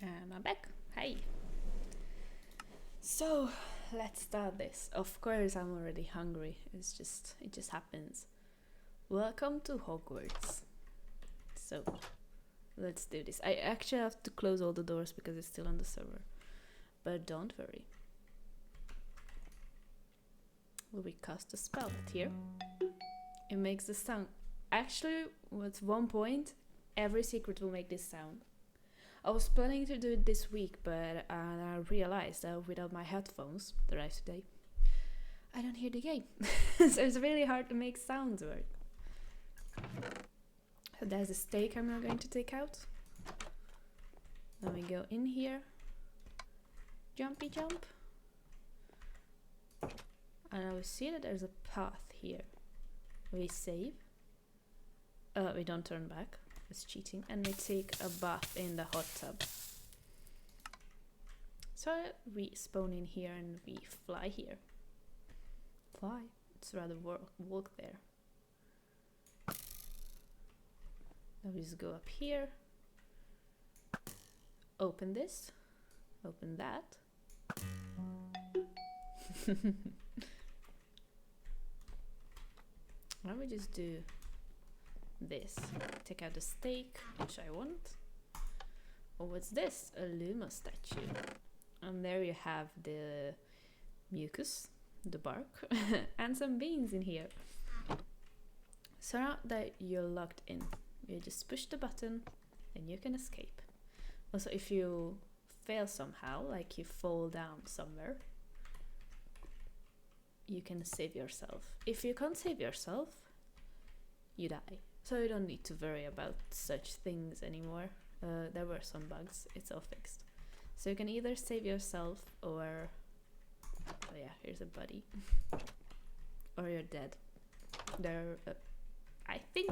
And I'm back. Hi. So let's start this. Of course, I'm already hungry. It just happens. Welcome to Hogwarts. So let's do this. I actually have to close all the doors because it's still on the server. But don't worry. Will we cast a spell here? It makes the sound. Actually, at one point, every secret will make this sound. I was planning to do it this week, but I realized that without my headphones that I have today, I don't hear the game. So it's really hard to make sounds work. So there's a stake I'm not going to take out. Then we go in here. Jumpy jump. And I will see that there's a path here. We save. We don't turn back. It's cheating. And we take a bath in the hot tub. So we spawn in here and we fly here. Fly? It's rather walk there. Now we just go up here. Open this. Open that. Why don't we just do this? Take out the stake, which I want. Oh, what's this? A Luma statue. And there you have the mucus, the bark, and some beans in here. So now that you're locked in, you just push the button and you can escape. Also, if you fail somehow, like you fall down somewhere, you can save yourself. If you can't save yourself, you die. So you don't need to worry about such things anymore. There were some bugs, it's all fixed. So you can either save yourself or... Oh yeah, here's a buddy. Or you're dead. I think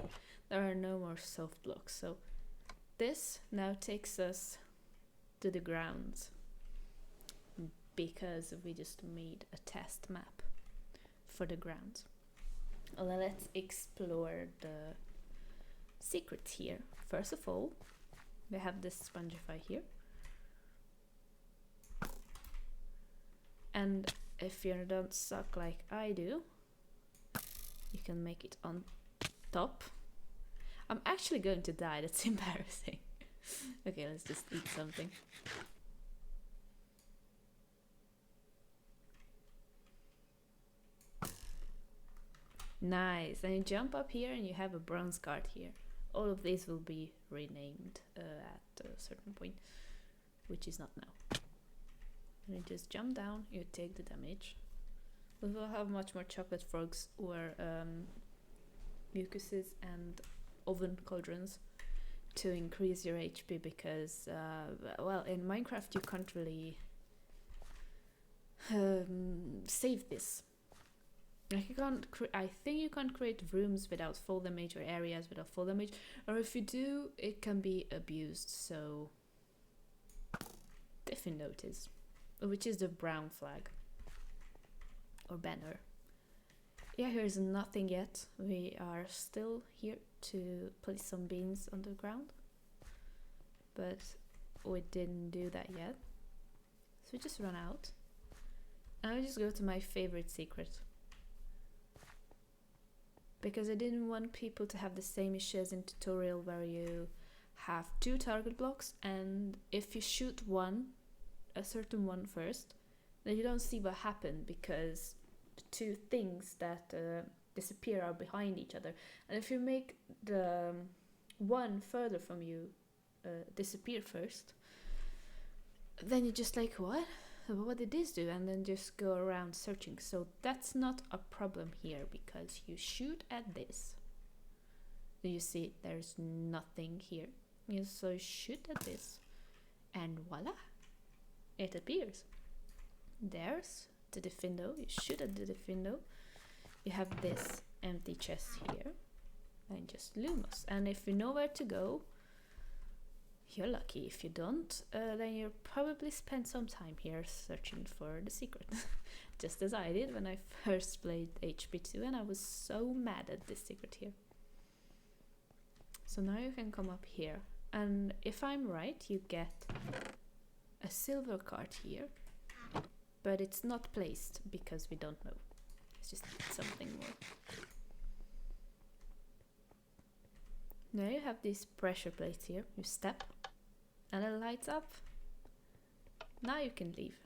there are no more soft blocks. So this now takes us to the grounds. Because we just made a test map for the grounds. Well, let's explore the secrets here. First of all, we have this Spongify here. And if you don't suck like I do, you can make it on top. I'm actually going to die, that's embarrassing. Okay, let's just eat something. Nice, and you jump up here and you have a bronze card here. All of these will be renamed at a certain point, which is not now. And you just jump down, you take the damage. We will have much more chocolate frogs or mucuses and oven cauldrons to increase your HP because, well, in Minecraft you can't really save this. Like you can't. I think you can't create rooms without fall damage or areas without fall damage, or if you do, it can be abused. So, Diffin notice, which is the brown flag or banner. Yeah, here's nothing yet. We are still here to place some beans on the ground, but we didn't do that yet. So we just run out, and I just go to my favorite secret. Because I didn't want people to have the same issues in tutorial where you have 2 target blocks and if you shoot a certain one first, then you don't see what happened because the 2 things that disappear are behind each other. And if you make the one further from you disappear first, then you're just like, what did this do? And then just go around searching. So that's not a problem here because you shoot at this. You see there's nothing here. So you shoot at this and voila, it appears. There's the Diffindo. You shoot at the Diffindo. You have this empty chest here and just Lumos. And if you know where to go, you're lucky. If you don't, then you'll probably spend some time here searching for the secret. Just as I did when I first played HP2 and I was so mad at this secret here. So now you can come up here. And if I'm right, you get a silver card here, but it's not placed because we don't know. It's just something more. Now you have these pressure plates here. You step and it lights up. Now you can leave.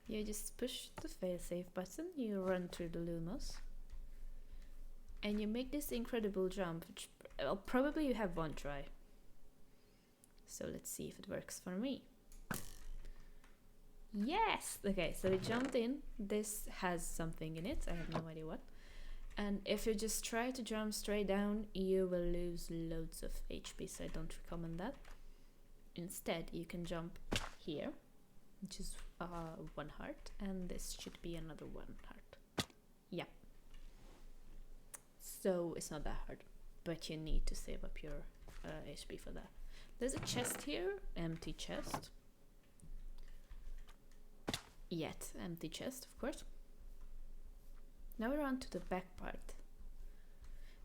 You just push the failsafe button, you run through the Lumos, and you make this incredible jump, which probably you have one try. So let's see if it works for me. Yes! Okay, so we jumped in. This has something in it, I have no idea what. And if you just try to jump straight down, you will lose loads of HP, so I don't recommend that. Instead, you can jump here, which is 1 heart, and this should be another 1 heart. Yeah. So it's not that hard, but you need to save up your HP for that. There's a chest here, empty chest. Yet empty chest, of course. Now we're on to the back part.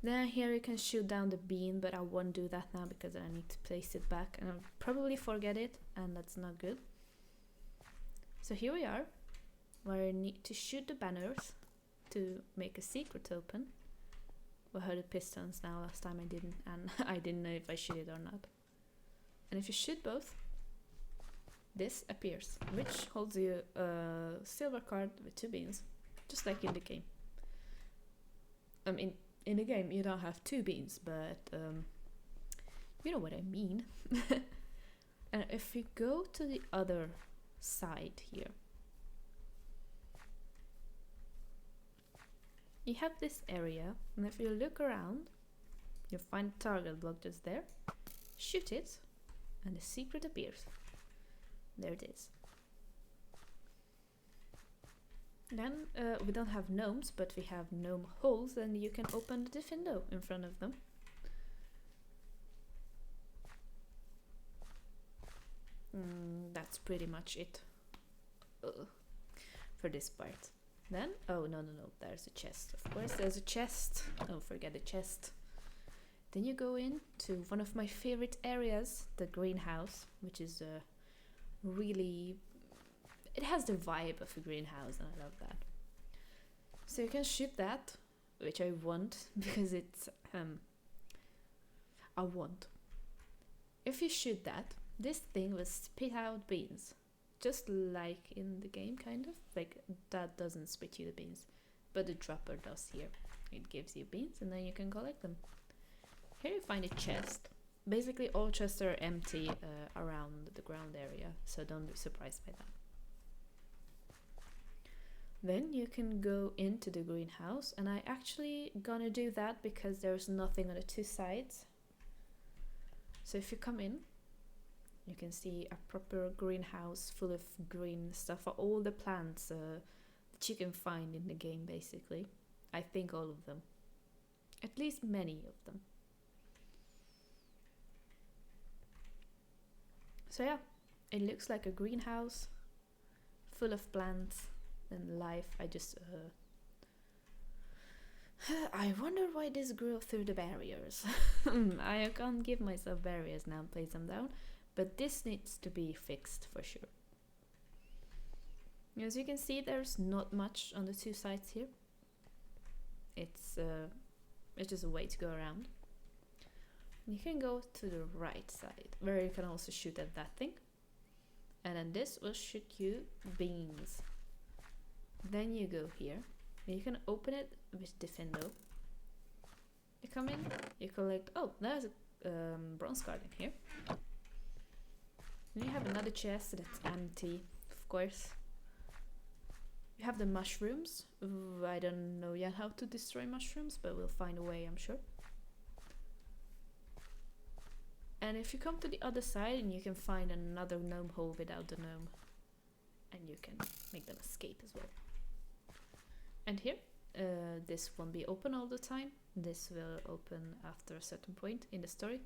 Then here you can shoot down the beam, but I won't do that now because I need to place it back and I'll probably forget it, and that's not good. So here we are, where I need to shoot the banners to make a secret open. We heard the pistons now, last time I didn't, and I didn't know if I shoot it or not. And if you shoot both, this appears, which holds you a silver card with 2 beans, just like in the game. I mean, in the game you don't have 2 beans, but you know what I mean. And if we go to the other side here, you have this area, and if you look around, you'll find a target block just there. Shoot it, and the secret appears. There it is. Then we don't have gnomes, but we have gnome holes, and you can open the window in front of them. That's pretty much it for this part. Then, oh no, there's a chest. Of course there's a chest. Don't forget the chest. Then you go in to one of my favorite areas, the greenhouse, which is really... It has the vibe of a greenhouse, and I love that. So you can shoot that, which I want, because it's... I want. If you shoot that, this thing will spit out beans. Just like in the game, kind of. Like, that doesn't spit you the beans. But the dropper does here. It gives you beans, and then you can collect them. Here you find a chest. Basically, all chests are empty around the ground area, so don't be surprised by that. Then you can go into the greenhouse, and I actually gonna do that because there's nothing on the 2 sides. So if you come in, you can see a proper greenhouse full of green stuff, all the plants that you can find in the game, basically. I think all of them. At least many of them. So yeah, it looks like a greenhouse full of plants and life. I just I wonder why this grew through the barriers. I can't give myself barriers now and place them down, but this needs to be fixed for sure. As you can see, there's not much on the 2 sides here. It's just a way to go around. You can go to the right side, where you can also shoot at that thing. And then this will shoot you beans. Then you go here, and you can open it with the window. You come in, you collect... Oh, there's a bronze card in here. Then you have another chest that's empty, of course. You have the mushrooms. Ooh, I don't know yet how to destroy mushrooms, but we'll find a way, I'm sure. And if you come to the other side, and you can find another gnome hole without the gnome. And you can make them escape as well. And here, this won't be open all the time. This will open after a certain point in the story.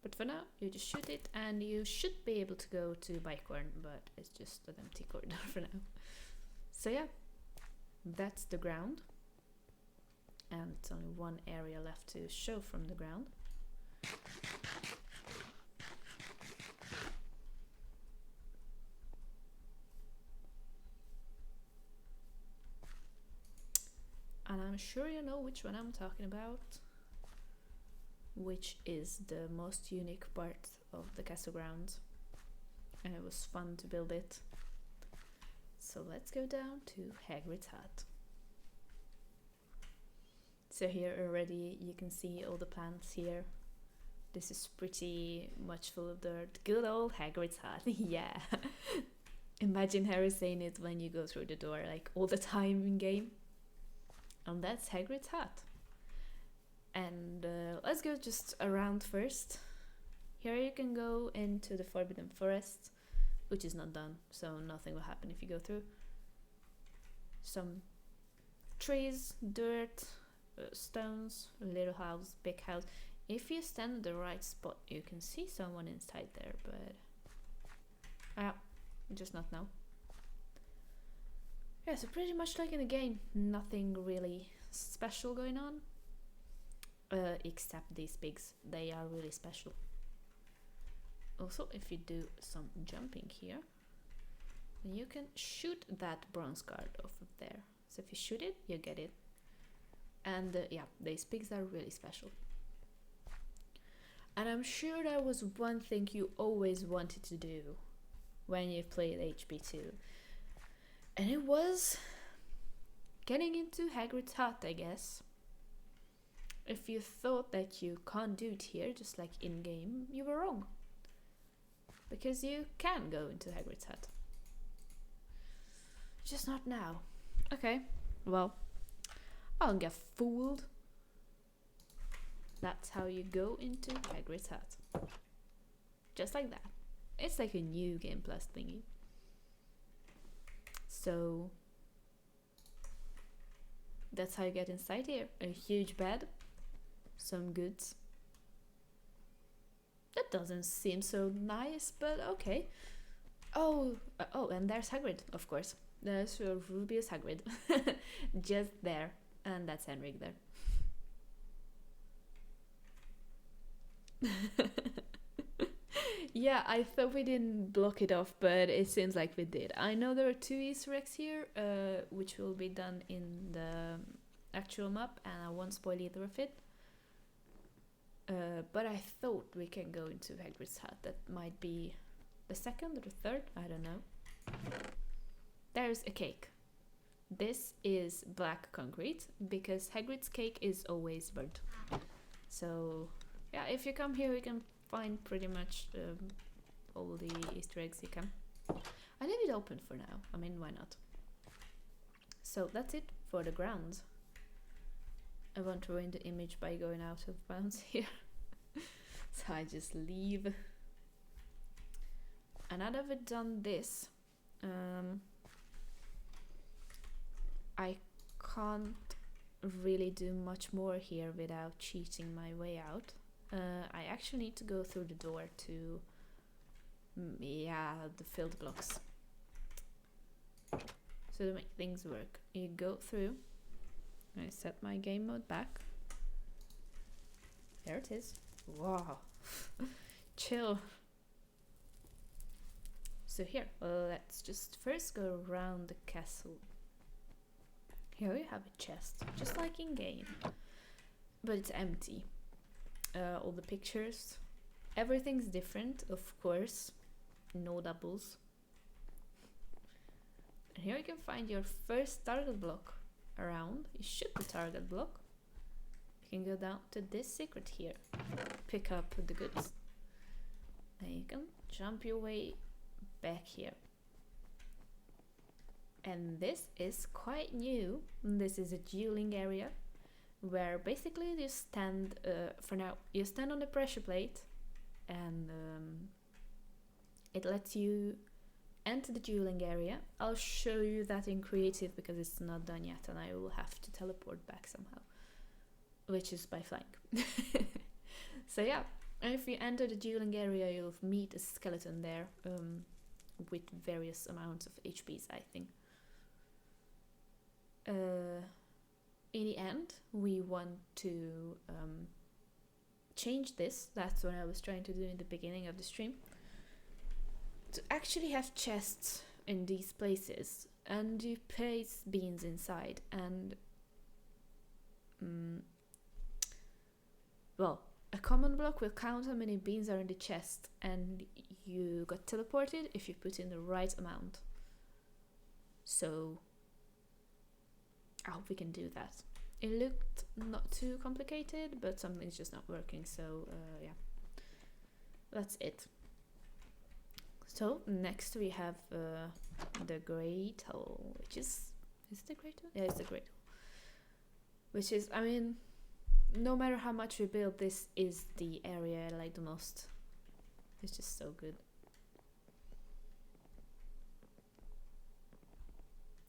But for now, you just shoot it, and you should be able to go to Bicorn, but it's just an empty corridor for now. So yeah, that's the ground. And it's only one area left to show from the ground. I'm sure you know which one I'm talking about, which is the most unique part of the castle grounds, and it was fun to build it. So let's go down to Hagrid's hut. So here already you can see all the plants here. This is pretty much full of dirt. Good old Hagrid's hut. Yeah. Imagine Harry saying it when you go through the door, like all the time in game. And that's Hagrid's hut. And let's go just around first. Here you can go into the Forbidden Forest, which is not done, so nothing will happen if you go through. Some trees, dirt, stones, little house, big house. If you stand in the right spot, you can see someone inside there, but just not now. Yeah, so pretty much like in the game, nothing really special going on, except these pigs. They are really special. Also, if you do some jumping here, then you can shoot that bronze guard off of there. So if you shoot it, you get it. And yeah, these pigs are really special. And I'm sure that was one thing you always wanted to do when you played HP2. And it was getting into Hagrid's hut, I guess. If you thought that you can't do it here, just like in-game, you were wrong. Because you can go into Hagrid's hut. Just not now. Okay, well, I'll get fooled. That's how you go into Hagrid's hut. Just like that. It's like a new Game Plus thingy. So that's how you get inside here. A huge bed, some goods. That doesn't seem so nice, but okay. Oh, and there's Hagrid, of course. There's your Rubius Hagrid. Just there. And that's Henrik there. Yeah, I thought we didn't block it off, but it seems like we did. I know there are 2 Easter eggs here, which will be done in the actual map, and I won't spoil either of it. But I thought we can go into Hagrid's hut. That might be the 2nd or the 3rd, I don't know. There's a cake. This is black concrete, because Hagrid's cake is always burnt. So yeah, if you come here, you can find pretty much all the Easter eggs you can. I leave it open for now. I mean, why not? So that's it for the grounds. I won't ruin the image by going out of bounds here. So I just leave. And now that I've done this, I can't really do much more here without cheating my way out. I actually need to go through the door to the filled blocks. So to make things work, you go through. I set my game mode back. There it is. Wow. Chill. So here, let's just first go around the castle. Here we have a chest, just like in game, but it's empty. All the pictures, everything's different, of course, no doubles. And here you can find your first target block around. You shoot the target block. You can go down to this secret here, pick up the goods. Then you can jump your way back here. And this is quite new. This is a dueling area where basically you stand, for now, you stand on the pressure plate and it lets you enter the dueling area. I'll show you that in creative because it's not done yet and I will have to teleport back somehow, which is by flying. So yeah, and if you enter the dueling area, you'll meet a skeleton there with various amounts of HPs, I think. In the end, we want to change this. That's what I was trying to do in the beginning of the stream. To actually have chests in these places and you place beans inside, and well, a common block will count how many beans are in the chest, and you got teleported if you put in the right amount. So I hope we can do that. It looked not too complicated, but something's just not working, so yeah. That's it. So next we have the Great Hall, which is it the Great Hall? Yeah, it's the Great Hall. Which is, I mean, no matter how much we build, this is the area I like the most. It's just so good.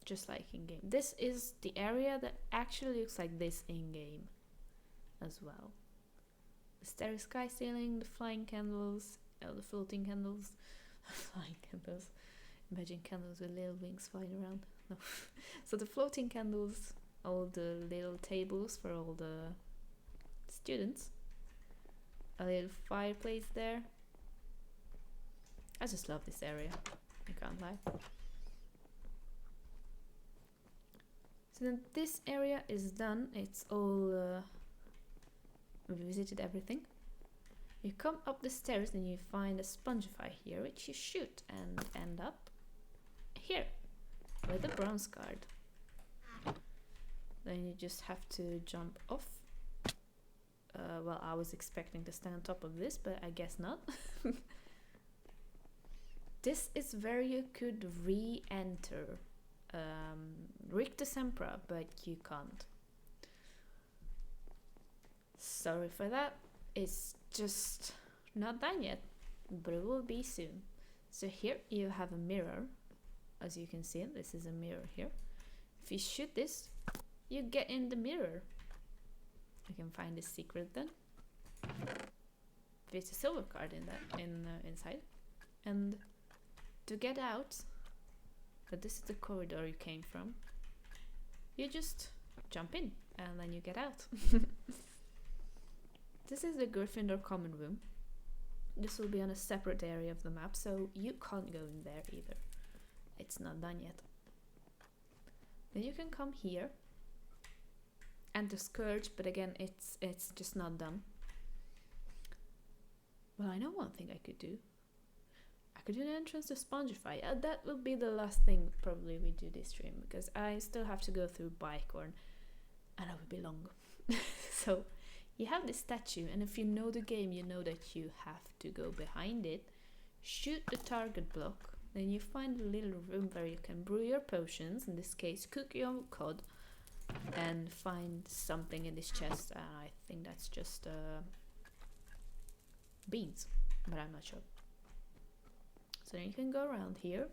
Just like in game. This is the area that actually looks like this in game as well. The starry sky ceiling, the flying candles, the floating candles, flying candles. Imagine candles with little wings flying around. No. So the floating candles, all the little tables for all the students, a little fireplace there. I just love this area, I can't lie. So then this area is done. It's all we visited everything. You come up the stairs and you find a Spongify here, which you shoot and end up here with a bronze card. Then you just have to jump off. Well, I was expecting to stand on top of this, but I guess not. This is where you could re-enter Rick the Sempra, but you can't. Sorry for that. It's just not done yet, but it will be soon. So here you have a mirror. As you can see, this is a mirror here. If you shoot this, you get in the mirror. You can find the secret then. There's a silver card in that inside, and to get out, but this is the corridor you came from. You just jump in and then you get out. This is the Gryffindor common room. This will be on a separate area of the map, so you can't go in there either. It's not done yet. Then you can come here and the Scourge, but again, it's just not done. Well, I know one thing I could do. I could do an entrance to Spongify. That will be the last thing probably we do this stream, because I still have to go through Bicorn, and that would be long. So you have this statue, and if you know the game, you know that you have to go behind it, shoot the target block, then you find a little room where you can brew your potions, in this case cook your cod, and find something in this chest. And I think that's just beans, but I'm not sure. So then you can go around here,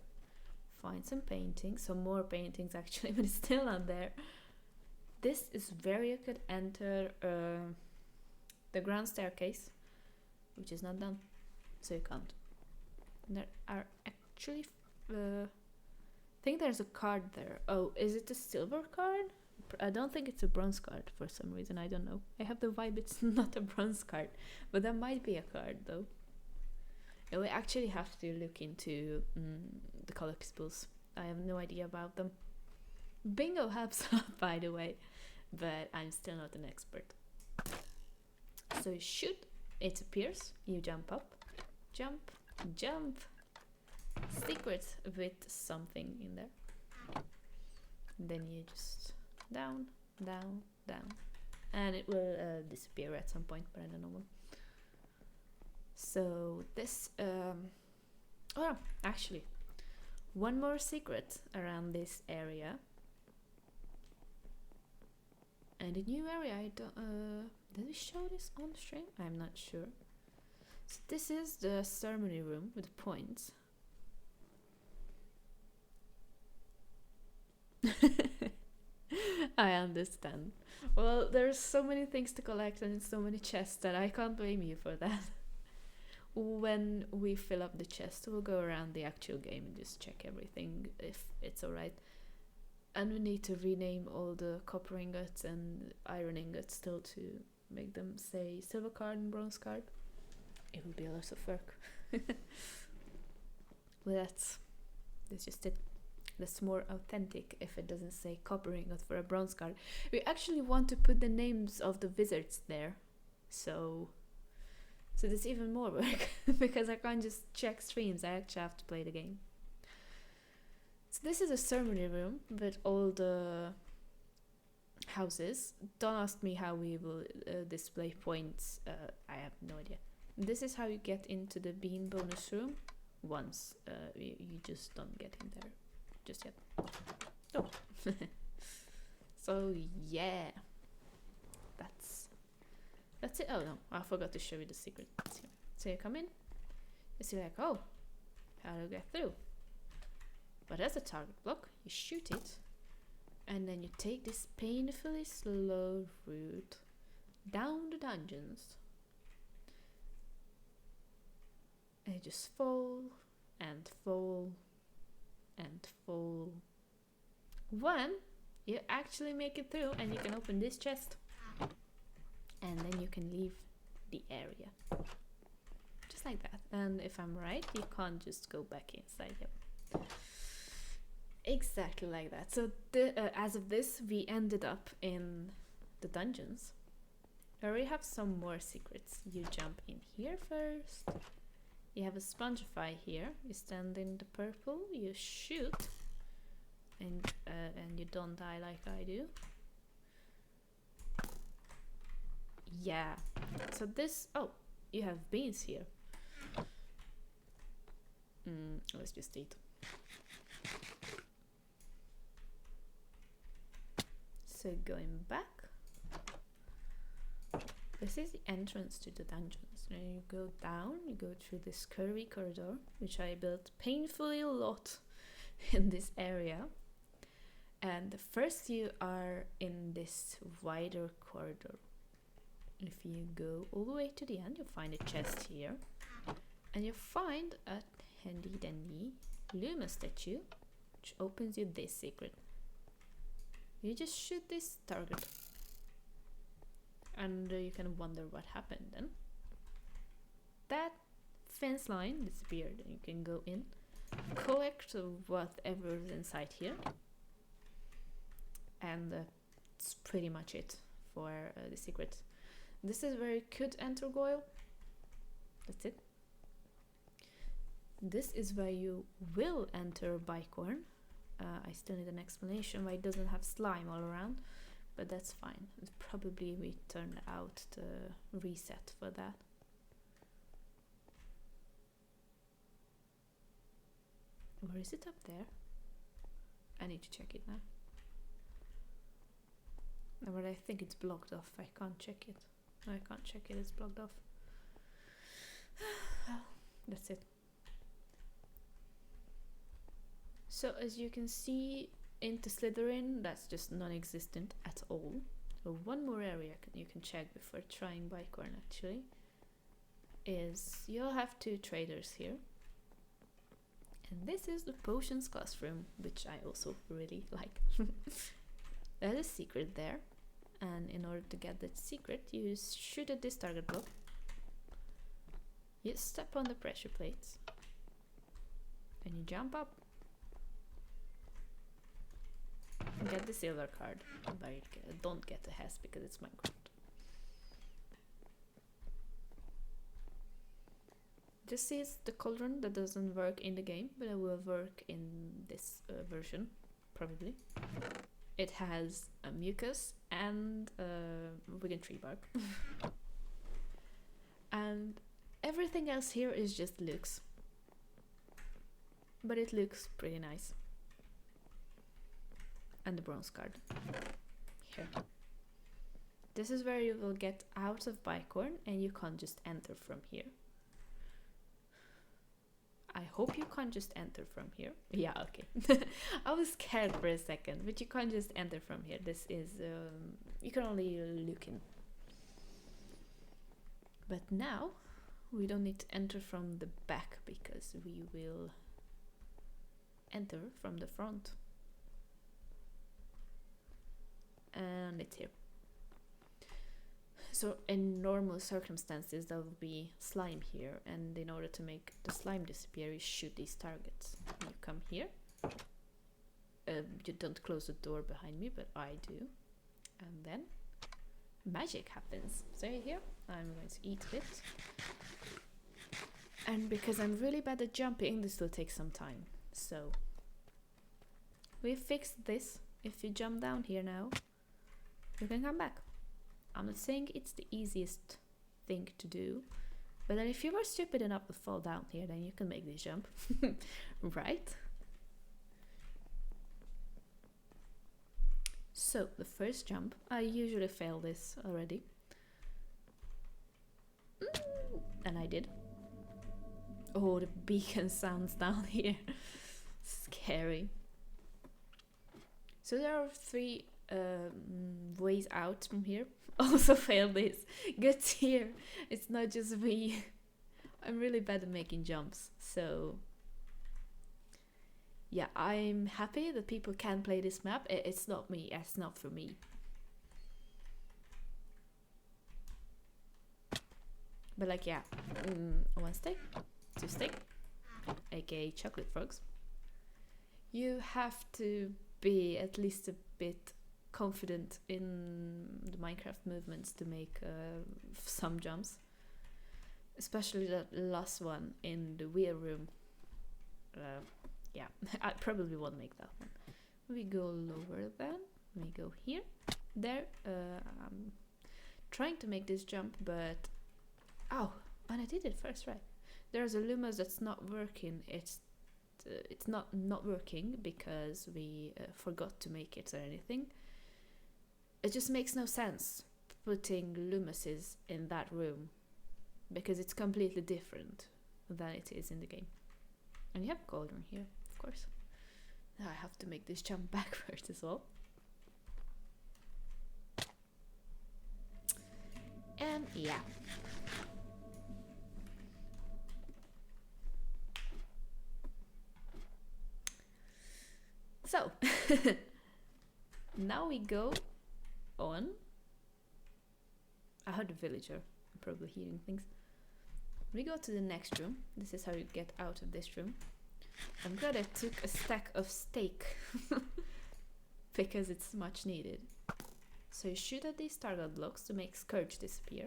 find some paintings, some more paintings actually, but it's still not there. This is where you could enter the grand staircase, which is not done, so you can't. And there are actually, I think there's a card there. Oh, is it a silver card? I don't think it's a bronze card for some reason, I don't know. I have the vibe it's not a bronze card, but there might be a card though. And we actually have to look into the collectibles. I have no idea about them. Bingo helps a lot, by the way, but I'm still not an expert. So you shoot, it appears, you jump up, jump, jump. Secret with something in there. Then you just down, down, down, and it will disappear at some point, but I don't know when. So this, oh, actually, one more secret around this area. And a new area, I don't, did we show this on stream? I'm not sure. So this is the ceremony room with points. I understand. Well, there's so many things to collect and so many chests that I can't blame you for that. When we fill up the chest, we'll go around the actual game and just check everything if it's alright. And we need to rename all the copper ingots and iron ingots still to make them say silver card and bronze card. It will be a lot of work. Well, that's just it. That's more authentic if it doesn't say copper ingot for a bronze card. We actually want to put the names of the wizards there. So there's even more work because I can't just check streams. I actually have to play the game. So this is a ceremony room with all the houses. Don't ask me how we will display points. I have no idea. This is how you get into the bean bonus room. Once you just don't get in there just yet. Oh. So yeah, that's it. Oh no, I forgot to show you the secret. So you come in, you see like, oh, how do I get through? But as a target block, you shoot it, and then you take this painfully slow route down the dungeons. And you just fall and fall and fall. When you actually make it through and you can open this chest. And then you can leave the area. Just like that. And if I'm right, you can't just go back inside. Yep. Exactly like that. So as of this, we ended up in the dungeons. I already have some more secrets. You jump in here first. You have a Spongify here. You stand in the purple. You shoot, and you don't die like I do. Yeah. So this. Oh, you have beans here. Let's just eat. So going back. This is the entrance to the dungeons. And you go down, you go through this curvy corridor, which I built painfully a lot in this area. And first you are in this wider corridor. If you go all the way to the end, you find a chest here. And you find a handy dandy Luma statue, which opens you this secret. You just shoot this target. And you can wonder what happened then. That fence line disappeared and you can go in, collect whatever is inside here, and that's pretty much it for the secret. This is where you could enter Goyle. That's it. This is where you will enter Bicorn. I still need an explanation why it doesn't have slime all around, but that's fine. Probably we turned out the reset for that. Or is it up there? I need to check it now. No, but I think it's blocked off. I can't check it. No, I can't check it. It's blocked off. Well, that's it. So as you can see into Slytherin, that's just non-existent at all. So one more area you can check before trying Bicorn actually is you'll have two traders here. And this is the potions classroom, which I also really like. There's a secret there. And in order to get that secret, you shoot at this target block. You step on the pressure plates. And you jump up. And get the silver card. But don't get the Hess because it's Minecraft. This is the cauldron that doesn't work in the game, but it will work in this version, probably. It has a mucus and vegan tree bark. And everything else here is just looks. But it looks pretty nice. And the bronze card. Here. This is where you will get out of Bicorn and you can't just enter from here. I hope you can't just enter from here. Yeah, okay. I was scared for a second, but you can't just enter from here. This is, you can only look in. But now, we don't need to enter from the back because we will enter from the front. And it's here. So in normal circumstances there will be slime here, and in order to make the slime disappear you shoot these targets. You come here You don't close the door behind me, but I do. And then magic happens. So here, I'm going to eat a bit. And because I'm really bad at jumping, this will take some time. So we fixed this. If you jump down here now, you can come back. I'm not saying it's the easiest thing to do, but then if you were stupid enough to fall down here, then you can make this jump. Right? So the first jump, I usually fail this already. And I did. Oh, the beacon sounds down here. Scary. So there are 3 ways out from here. Also failed this. Good to hear. It's not just me. I'm really bad at making jumps. So yeah, I'm happy that people can play this map. It's not me. It's not for me. But like, yeah, 1 stick, 2 stick, aka chocolate frogs. You have to be at least a bit confident in the Minecraft movements to make some jumps. Especially that last one in the weird room. Yeah, I probably won't make that one. We go lower then. We go here. There. I'm trying to make this jump, but... Oh, and I did it first, right. There's a Lumos that's not working. It's not working because we forgot to make it or anything. It just makes no sense putting Lumoses in that room because it's completely different than it is in the game. And you have a cauldron here, of course. Now I have to make this jump backwards as well. And yeah. So, now we go on. I heard a villager. I'm probably hearing things. We go to the next room. This is how you get out of this room. I'm glad I took a stack of steak because it's much needed. So you shoot at these target blocks to make Scourge disappear.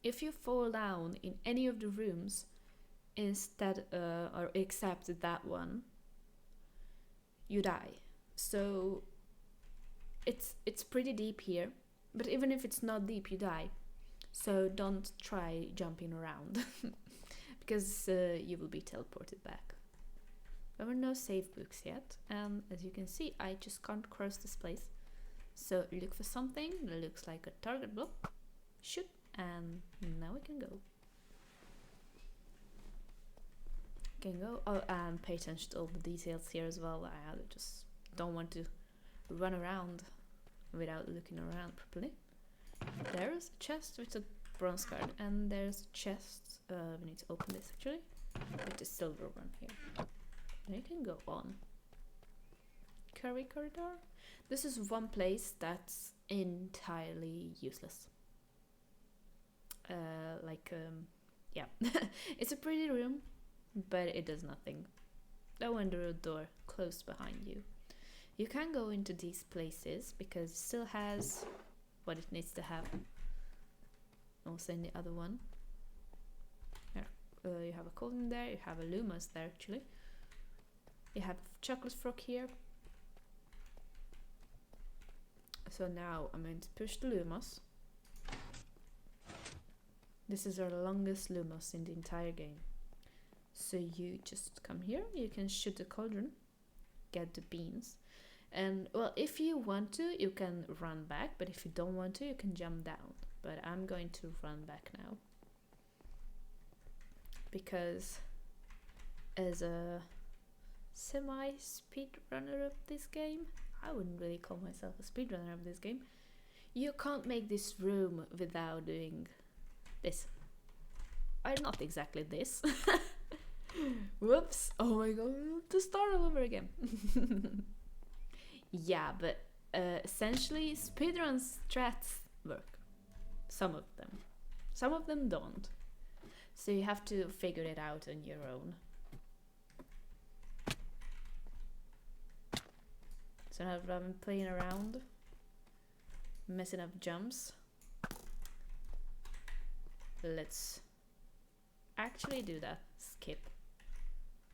If you fall down in any of the rooms instead or except that one, you die. So it's pretty deep here, but even if it's not deep, you die. So don't try jumping around because you will be teleported back. There were no save books yet, and as you can see, I just can't cross this place. So look for something that looks like a target block, shoot, and now we can go. Oh, and pay attention to all the details here as well. I just don't want to run around without looking around properly. There's a chest with a bronze card, and there's a chest, we need to open this actually, with the silver one here. And you can go on. Curry corridor. This is one place that's entirely useless. Yeah, it's a pretty room, but it does nothing. No wonder door closed behind you. You can go into these places because it still has what it needs to have. Also in the other one. Here, you have a cauldron there, you have a Lumos there actually. You have chocolate frog here. So now I'm going to push the Lumos. This is our longest Lumos in the entire game. So you just come here, you can shoot the cauldron, get the beans. And well, if you want to, you can run back, but if you don't want to, you can jump down. But I'm going to run back now. Because as a semi-speedrunner of this game, I wouldn't really call myself a speedrunner of this game, you can't make this room without doing this. Not exactly this. Whoops. Oh my god, to start all over again. Yeah, but essentially speedrun strats work. Some of them. Some of them don't. So you have to figure it out on your own. So now that I'm playing around, messing up jumps, let's actually do that skip.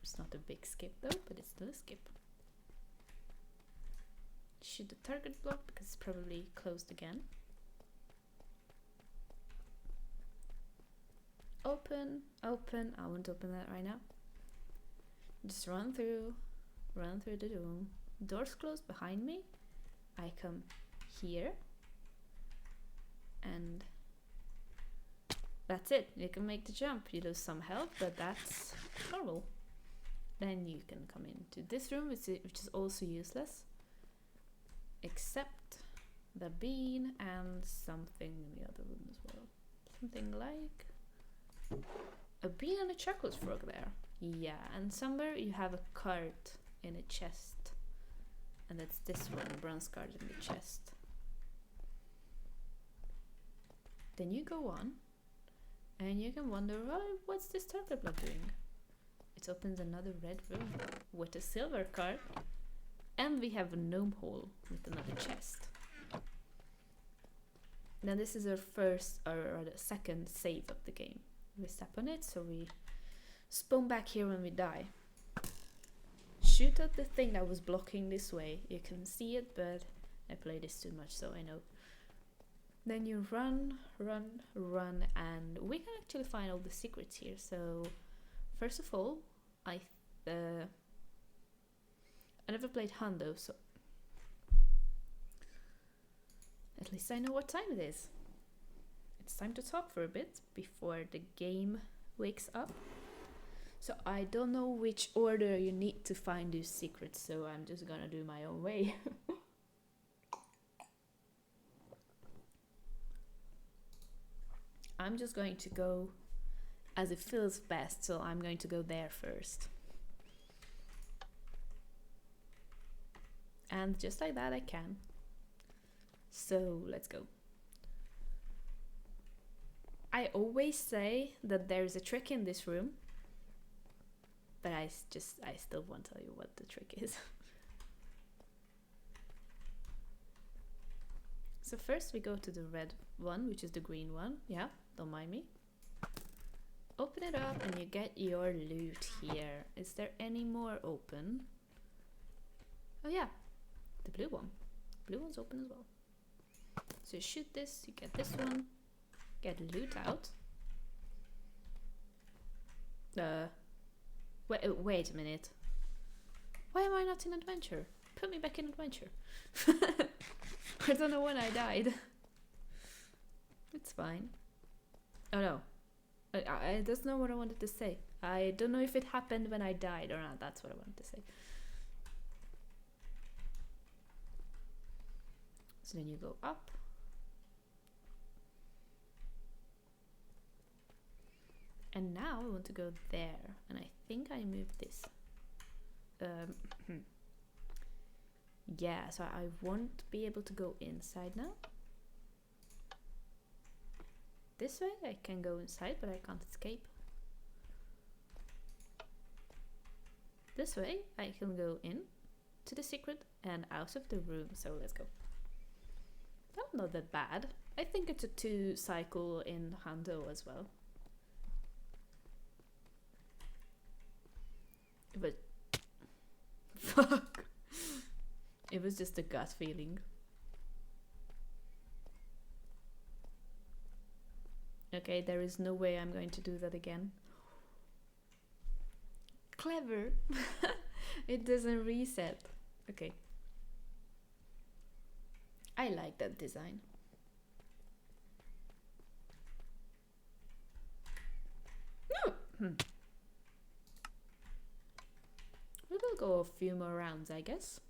It's not a big skip though, but it's still a skip. Shoot the target block because it's probably closed again. Open, open. I won't open that right now. Just run through the room. Doors closed behind me. I come here. And that's it. You can make the jump. You lose some health, but that's normal. Then you can come into this room, which is also useless. Except the bean and something in the other room as well. Something like a bean and a chocolate frog there. Yeah, and somewhere you have a card in a chest. And that's this one, bronze card in the chest. Then you go on, and you can wonder, oh, what's this target block doing? It opens another red room with a silver card. And we have a gnome hole with another chest. Now this is our first or the second save of the game. We step on it, so we spawn back here when we die. Shoot at the thing that was blocking this way. You can see it, but I play this too much, so I know. Then you run, run, run, and we can actually find all the secrets here. So first of all, I never played Hundo, so at least I know what time it is. It's time to talk for a bit before the game wakes up. So I don't know which order you need to find these secrets, so I'm just gonna do my own way. I'm just going to go as it feels best, so I'm going to go there first. And just like that I can. So let's go. I always say that there's a trick in this room, but I still won't tell you what the trick is. So first we go to the red one, which is the green one. Yeah, don't mind me. Open it up and you get your loot here. Is there any more open? Oh yeah, the blue one. Blue one's open as well. So you shoot this, you get this one, get loot out. Wait a minute. Why am I not in adventure? Put me back in adventure. I don't know when I died. It's fine. Oh no. That's not what I wanted to say. I don't know if it happened when I died or not. That's what I wanted to say. So then you go up. And now I want to go there. And I think I moved this. Yeah, so I won't be able to go inside now. This way I can go inside, but I can't escape. This way I can go in to the secret and out of the room. So let's go. That's not that bad. I think it's a 2 cycle in Hundo as well. But fuck. It was just a gut feeling. Okay, there is no way I'm going to do that again. Clever. It doesn't reset. Okay. I like that design. No. We will go a few more rounds, I guess.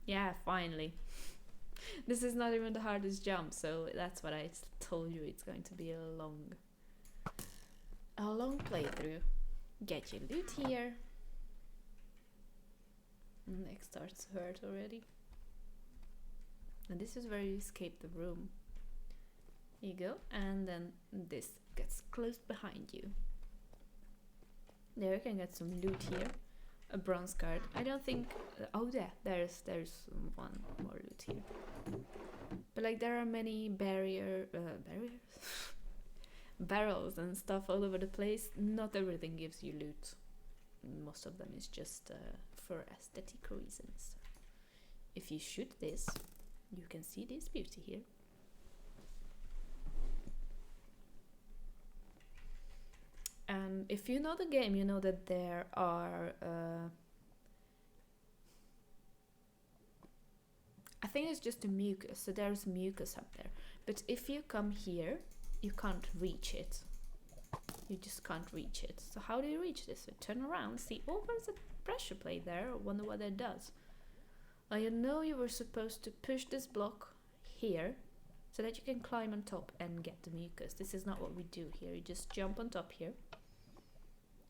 Yeah, finally. This is not even the hardest jump, so that's what I told you. It's going to be a long playthrough. Get your loot here. Neck starts to hurt already. And this is where you escape the room. Here you go, and then this gets closed behind you. There you can get some loot here. A bronze card. I don't think. Oh yeah, there's one more loot here. But like there are many barriers, barrels and stuff all over the place. Not everything gives you loot. Most of them is just for aesthetic reasons. If you shoot this, you can see this beauty here. And if you know the game, you know that there are I think it's just a mucus, so there's mucus up there. But if you come here, you can't reach it. You just can't reach it. So how do you reach this? So turn around, see, oh, there's a pressure plate there. I wonder what that does. Now you know you were supposed to push this block here so that you can climb on top and get the mucus. This is not what we do here. You just jump on top here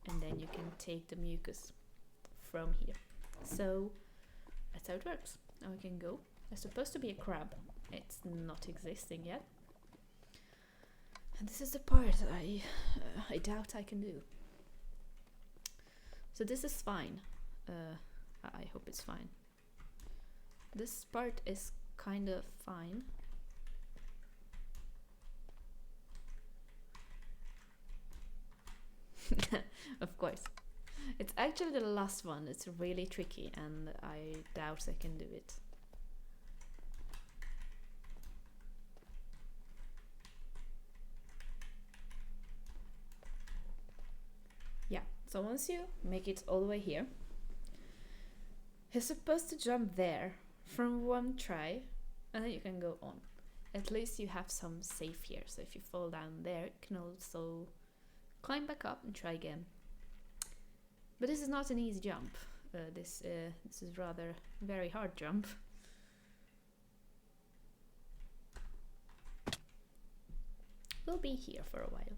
and then you can take the mucus from here. So that's how it works. Now we can go. There's supposed to be a crab. It's not existing yet. And this is the part I doubt I can do. So this is fine. I hope it's fine. This part is kind of fine. Of course. It's actually the last one. It's really tricky and I doubt I can do it. Yeah, so once you make it all the way here, you're supposed to jump there from one try and then you can go on. At least you have some safe here, so if you fall down there, you can also climb back up and try again. But this is not an easy jump. This is rather very hard jump. We'll be here for a while.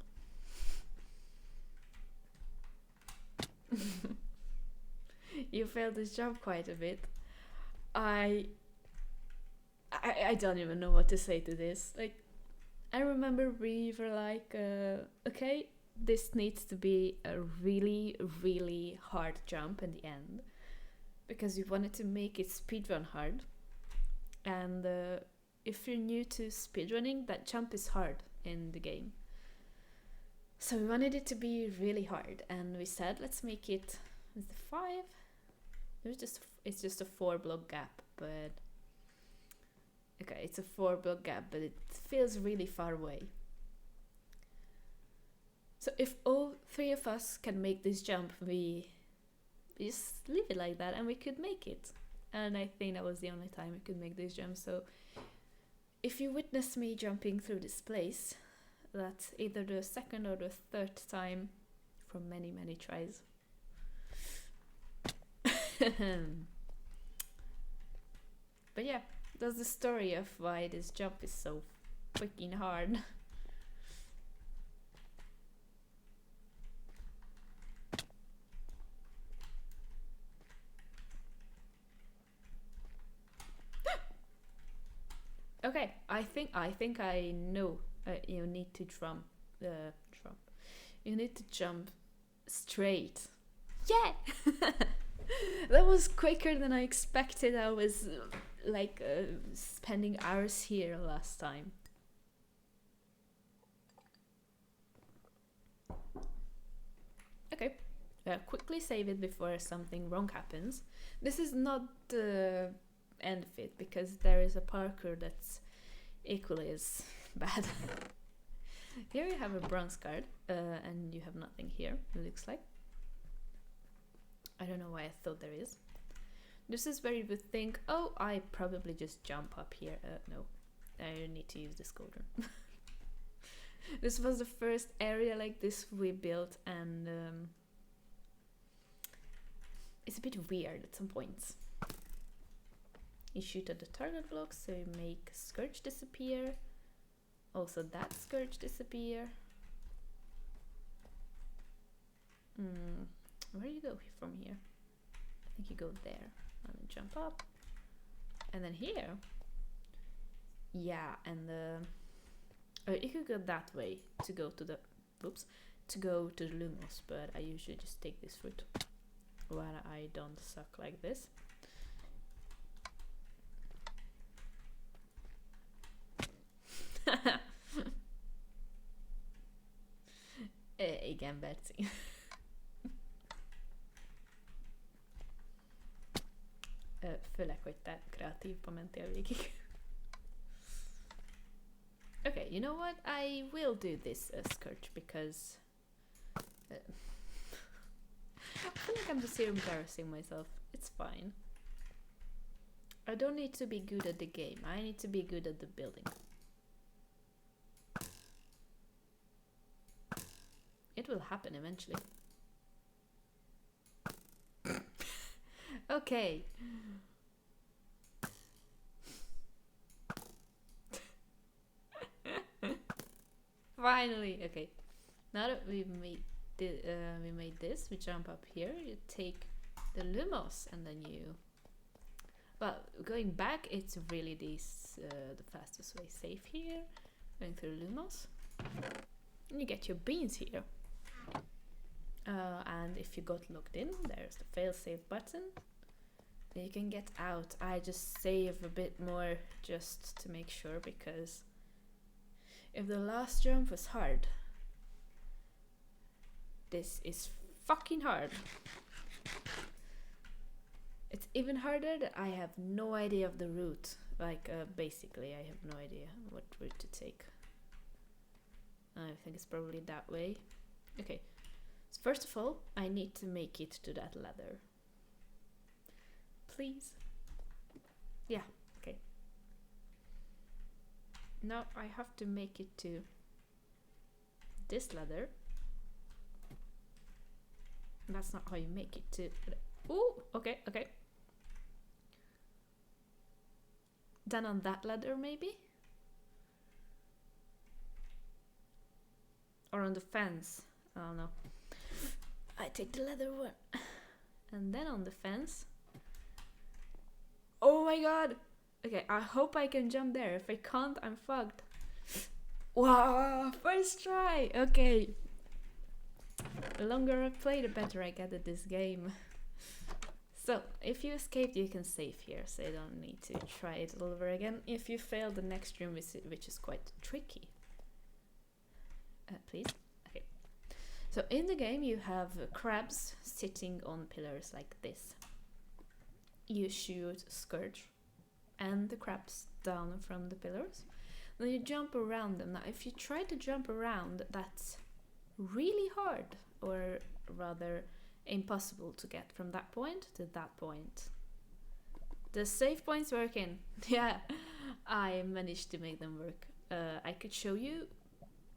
You failed this jump quite a bit. I don't even know what to say to this. Like, I remember we were like, okay, this needs to be a really, really hard jump in the end, because we wanted to make it speedrun hard. And if you're new to speedrunning, that jump is hard in the game. So we wanted it to be really hard, and we said, let's make it with the 5. It's just a 4 block gap, but okay, it's a 4 block gap, but it feels really far away. So if all 3 of us can make this jump, we just leave it like that and we could make it. And I think that was the only time we could make this jump. So if you witness me jumping through this place, that's either the 2nd or the 3rd time from many, many tries. But yeah, that's the story of why this jump is so freaking hard. Okay, I think I know. You need to You need to jump straight. Yeah. That was quicker than I expected. I was like spending hours here last time. Okay, quickly save it before something wrong happens. This is not the end of it, because there is a parkour that's equally as bad. Here you have a bronze card, and you have nothing here, it looks like. I don't know why I thought there is. This is where you would think, oh, I probably just jump up here. No, I need to use the cauldron. This was the first area like this we built, and it's a bit weird at some points. You shoot at the target block, so you make Scourge disappear. Also that Scourge disappear. Where do you go from here? I think you go there and then jump up. And then here. Yeah, and you could go that way to go to the Lumos, but I usually just take this fruit when I don't suck like this. Igen, Berci. Főleg, hogy te kreatívba mentél végig. Okay, you know what? I will do this Scourge because I feel like I'm just here embarrassing myself. It's fine. I don't need to be good at the game. I need to be good at the building. It will happen eventually. Okay. Finally, okay. Now that we made this, we jump up here. You take the Lumos, and then you. Well, going back, it's really the fastest way. Safe here, going through Lumos, and you get your beans here. And if you got logged in, there's the failsafe button. You can get out. I just save a bit more just to make sure, because if the last jump was hard, this is fucking hard. It's even harder that I have no idea of the route. Like, basically, I have no idea what route to take. I think it's probably that way. Okay, so first of all, I need to make it to that ladder. Please. Yeah, okay. Now I have to make it to this ladder. That's not how you make it to... Ooh, okay, okay. Then on that ladder, maybe? Or on the fence. I don't know. I take the ladder one. And then on the fence. Oh my god! Okay, I hope I can jump there. If I can't, I'm fucked. Wow, first try! Okay. The longer I play, the better I get at this game. So, if you escaped, you can save here, so you don't need to try it all over again. If you fail the next room, which is quite tricky. Please? Okay. So, in the game, you have crabs sitting on pillars like this. You shoot Scourge and the crabs down from the pillars. Then you jump around them. Now, if you try to jump around, that's really hard, or rather impossible to get from that point to that point. The save points working. Yeah, I managed to make them work. I could show you,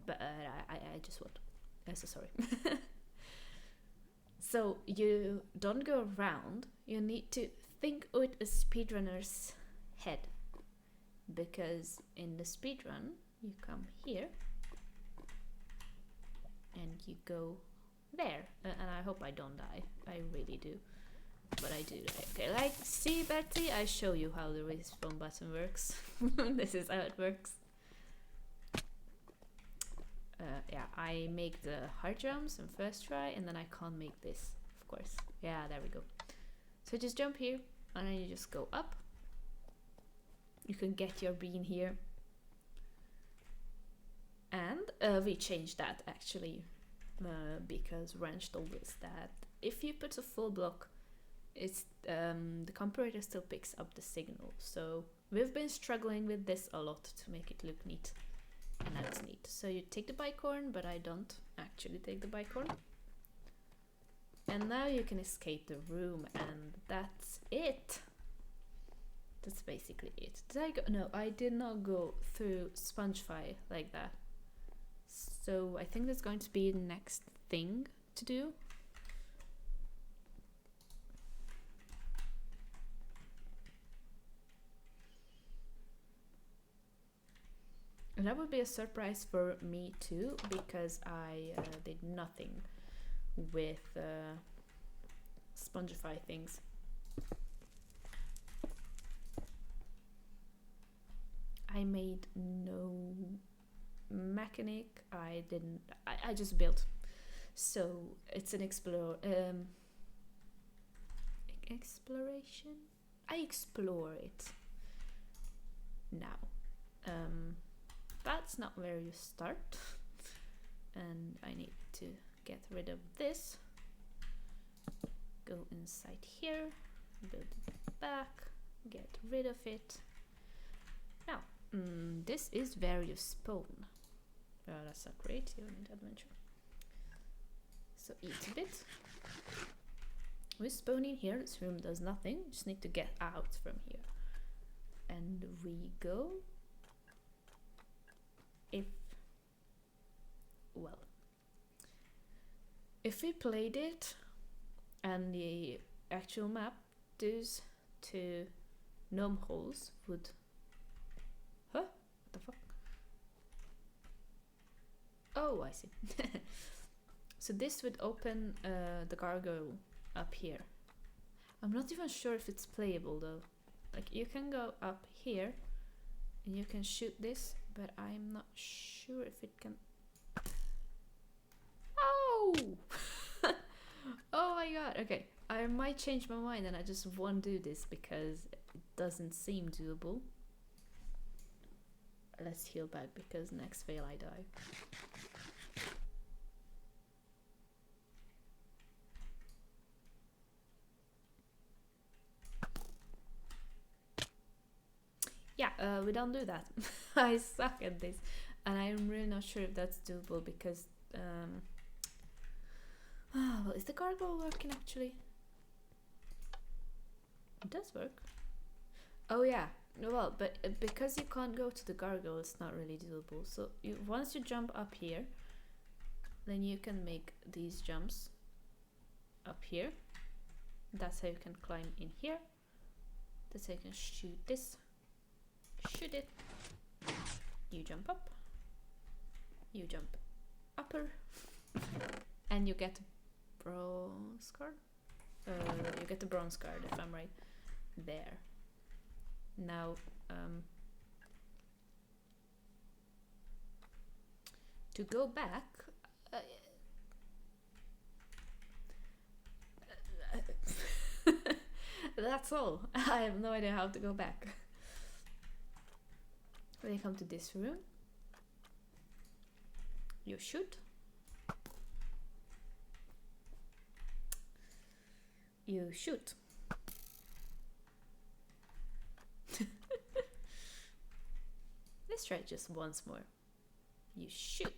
but I just won't. So sorry. So you don't go around. You need to think with a speedrunner's head, because in the speedrun you come here and you go there, and I hope I don't die. I really do, but I do die. Okay, like, see, Betty, I show you how the respawn button works. This is how it works. Yeah, I make the hard jumps on first try, and then I can't make this, of course. Yeah, there we go. So just jump here, and then you just go up. You can get your bean here. And we changed that, actually, because Wrench told us that if you put a full block, it's the comparator still picks up the signal. So we've been struggling with this a lot to make it look neat. And that's neat. So you take the bicorn, but I don't actually take the bicorn. And now you can escape the room, and that's it. That's basically it. Did I go? No, I did not go through Spongify like that. So I think that's going to be the next thing to do. And that would be a surprise for me too, because I did nothing with Spongify things. I made no mechanic. I just built. So it's an exploration. I explore it now. That's not where you start. And I need to get rid of this. Go inside here, build it back, get rid of it. Now, this is various spawn. That's a creative adventure. So eat a bit. We spawn in here. This room does nothing. Just need to get out from here. And we go. If we played it and the actual map, those two gnome holes would... Huh? What the fuck? Oh, I see. So this would open the gargoyle up here. I'm not even sure if it's playable though. Like, you can go up here and you can shoot this, but I'm not sure if it can... Oh! Oh my god, okay. I might change my mind and I just won't do this because it doesn't seem doable. Let's heal back because next fail I die. Yeah, we don't do that. I suck at this and I'm really not sure if that's doable because well, is the gargoyle working actually? It does work. Oh yeah, well, but because you can't go to the gargoyle, it's not really doable. So once you jump up here, then you can make these jumps up here. That's how you can climb in here. That's how you can shoot this. Shoot it. You jump up. You jump upper. And you get bronze card. You get the bronze card if I'm right. There. Now, to go back, that's all. I have no idea how to go back. When you come to this room, you shoot. You shoot. Let's try it just once more. You shoot.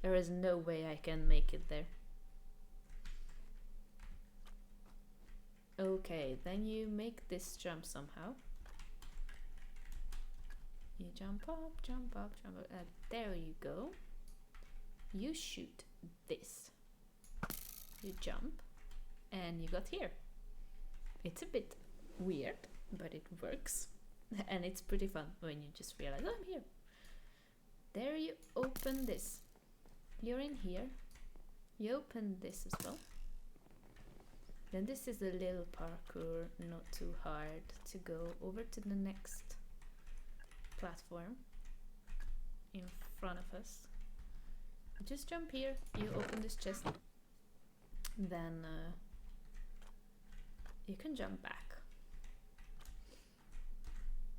There is no way I can make it there. Okay, then you make this jump somehow. You jump up, jump up, jump up. There you go. You shoot this. You jump. And you got here. It's a bit weird, but it works. And it's pretty fun when you just realize, oh, I'm here. There you open this. You're in here. You open this as well. Then this is a little parkour, not too hard to go over to the next platform in front of us. Just jump here. You open this chest. Then you can jump back.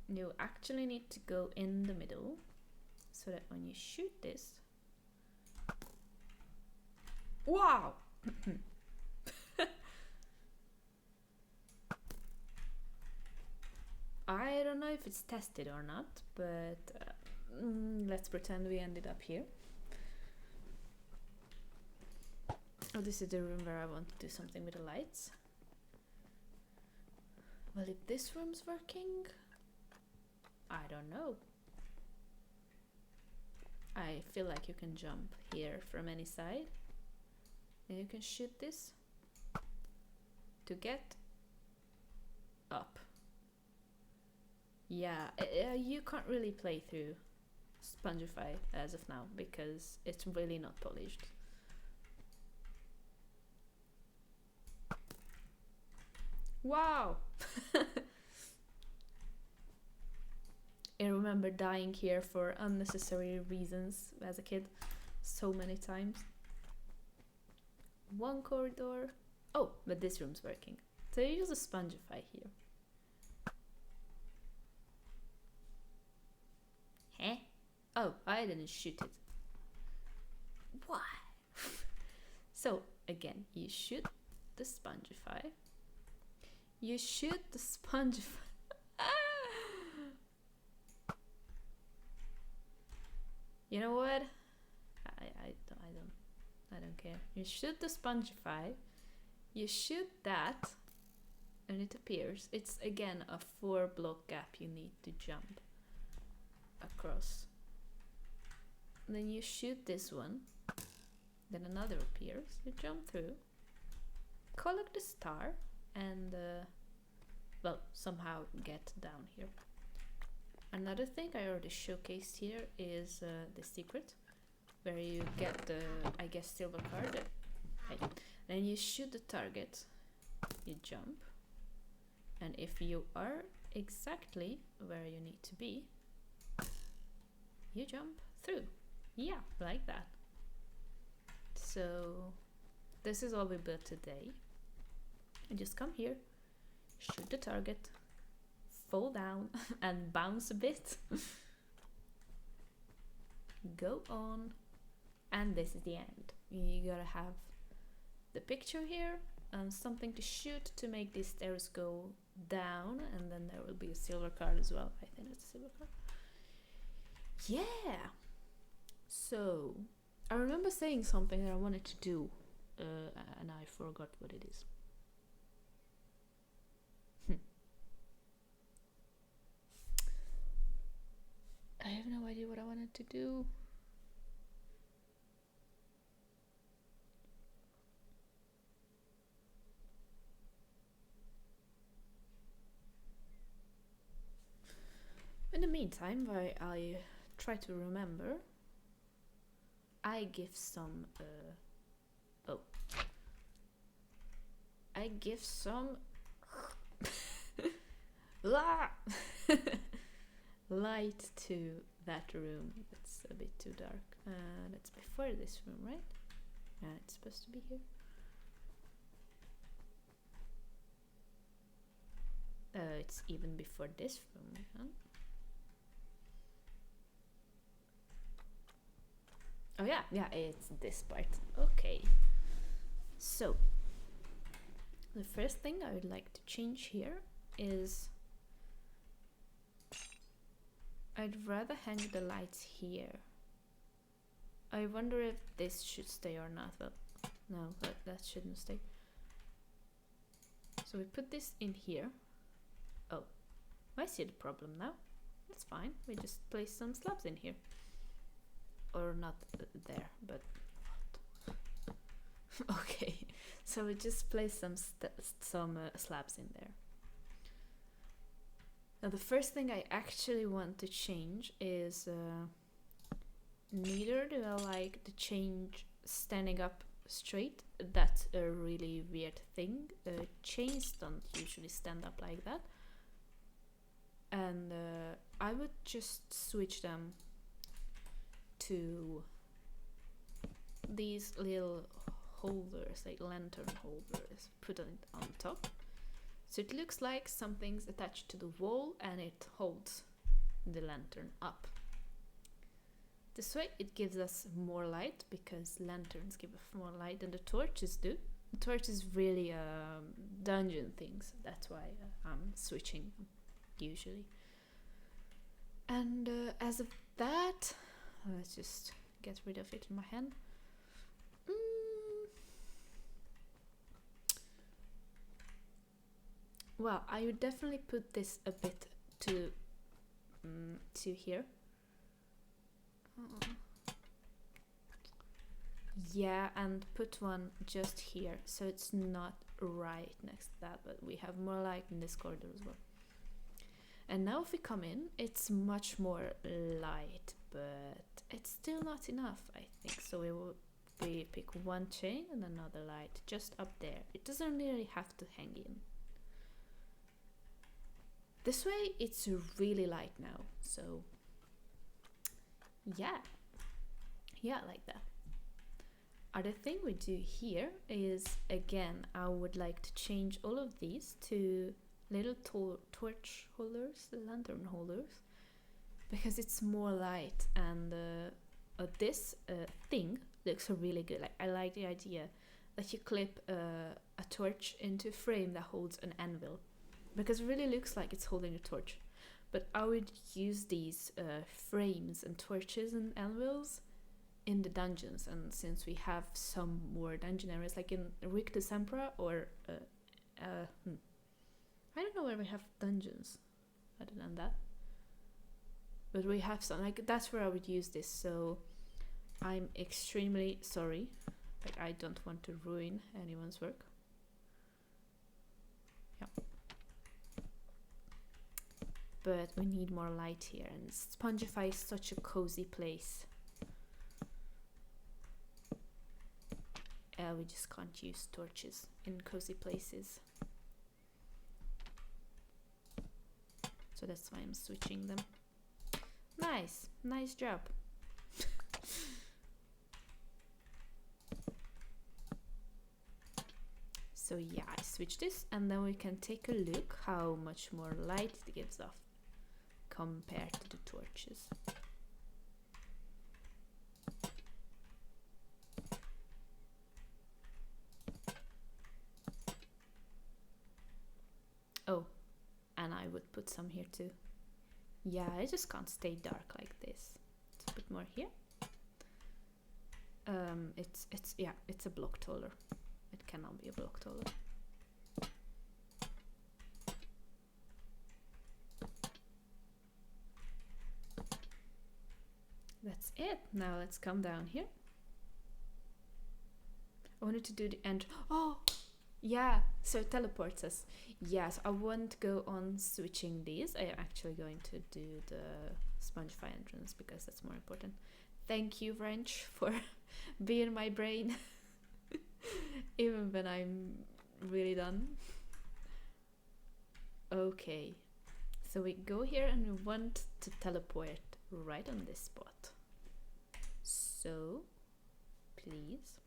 You actually need to go in the middle so that when you shoot this... Wow! I don't know if it's tested or not, but let's pretend we ended up here. Oh, this is the room where I want to do something with the lights. Well, if this room's working, I don't know. I feel like you can jump here from any side. And you can shoot this to get up. Yeah, you can't really play through Spongify as of now because it's really not polished. Wow! I remember dying here for unnecessary reasons as a kid so many times. One corridor. Oh, but this room's working. So you use a Spongify here. Huh? Oh, I didn't shoot it. Why? So, again, you shoot the Spongify. You shoot the Spongify. You know what? I don't care. You shoot the Spongify. You shoot that, and it appears. It's again a 4-block gap you need to jump across. And then you shoot this one. Then another appears. You jump through. Collect the star, and well, somehow get down here. Another thing I already showcased here is the secret, where you get the, I guess, silver card. Hey. Then you shoot the target, you jump, and if you are exactly where you need to be, you jump through. Yeah, like that. So this is all we built today. And just come here, shoot the target, fall down and bounce a bit. Go on, and this is the end. You gotta have the picture here and something to shoot to make these stairs go down, and then there will be a silver card as well. I think it's a silver card. Yeah. So I remember saying something that I wanted to do, and I forgot what it is. I have no idea what I wanted to do. In the meantime, while I try to remember, I give some light to that room. It's a bit too dark. That's before this room, right? Yeah, it's supposed to be here. It's even before this room, huh? Oh yeah, it's this part. Okay. So, the first thing I would like to change here is I'd rather hang the lights here. I wonder if this should stay or not. Well, no, that shouldn't stay. So we put this in here. Oh, I see the problem now. That's fine. We just place some slabs in here. Or not there, but okay. So we just place some slabs in there. Now the first thing I actually want to change is neither do I like the change standing up straight. That's a really weird thing. Chains don't usually stand up like that. And I would just switch them to these little holders, like lantern holders, put it on top. So it looks like something's attached to the wall and it holds the lantern up. This way it gives us more light, because lanterns give us more light than the torches do. The torch is really a dungeon thing, so that's why I'm switching usually. And as of that, let's just get rid of it in my hand. Well, I would definitely put this a bit to here. Yeah, and put one just here, so it's not right next to that, but we have more light in this corridor as well. And now if we come in, it's much more light, but it's still not enough, I think. So we pick one chain and another light just up there. It doesn't really have to hang in. This way it's really light now, so yeah, like that. Other thing we do here is, again, I would like to change all of these to little torch holders, lantern holders, because it's more light, and this thing looks really good. Like, I like the idea that you clip a torch into a frame that holds an anvil, because it really looks like it's holding a torch. But I would use these frames and torches and anvils in the dungeons, and since we have some more dungeon areas, like in Rick de Sempra, or I don't know where we have dungeons other than that, but we have some, like, that's where I would use this. So I'm extremely sorry, like, I don't want to ruin anyone's work. Yeah, but we need more light here, and Spongify is such a cozy place. We just can't use torches in cozy places, so that's why I'm switching them. Nice job. So yeah, I switch this, and then we can take a look how much more light it gives off compared to the torches. Oh, and I would put some here too. Yeah, I just can't stay dark like this. Let's put more here. It's a block taller. It cannot be a block taller. That's it. Now let's come down here. I wanted to do the end. Oh, yeah. So it teleports us. Yes, I won't go on switching these. I am actually going to do the Spongify entrance because that's more important. Thank you, Wrench, for being my brain, even when I'm really done. Okay, so we go here and we want to teleport right on this spot. So, please.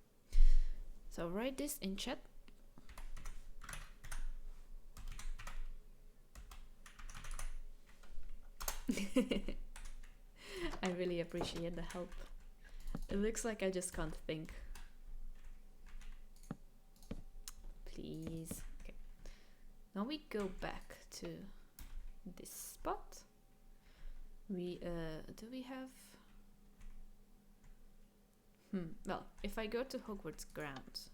So write this in chat. I really appreciate the help. It looks like I just can't think. Please. Okay. Now we go back to this spot. We do we have? Well, if I go to Hogwarts grounds,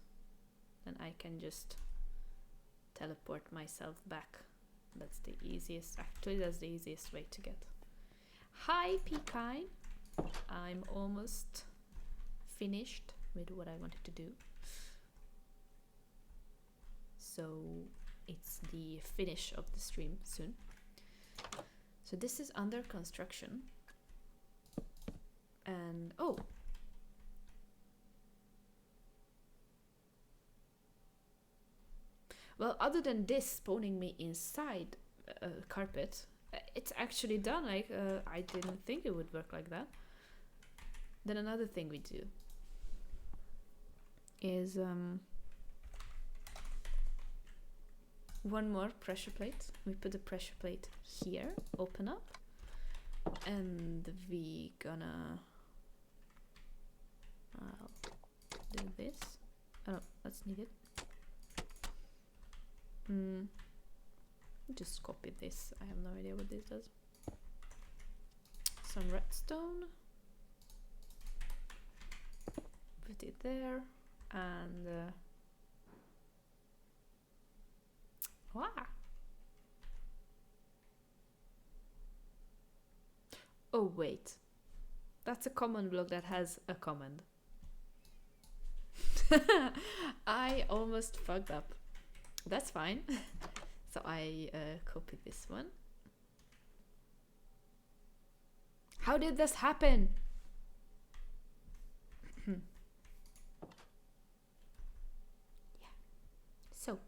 then I can just teleport myself back. That's the easiest. Actually, that's the easiest way to get. Hi, Peakine. I'm almost finished with what I wanted to do. So it's the finish of the stream soon. So this is under construction. And oh, well, other than this spawning me inside a carpet, it's actually done. Like, I didn't think it would work like that. Then another thing we do is one more pressure plate. We put the pressure plate here, open up, and we gonna do this. Oh, that's needed. Just copy this. I have no idea what this does. Some redstone. Put it there, and oh wait, that's a command block that has a command. I almost fucked up. That's fine. So I copy this one, How did this happen? Yeah. So.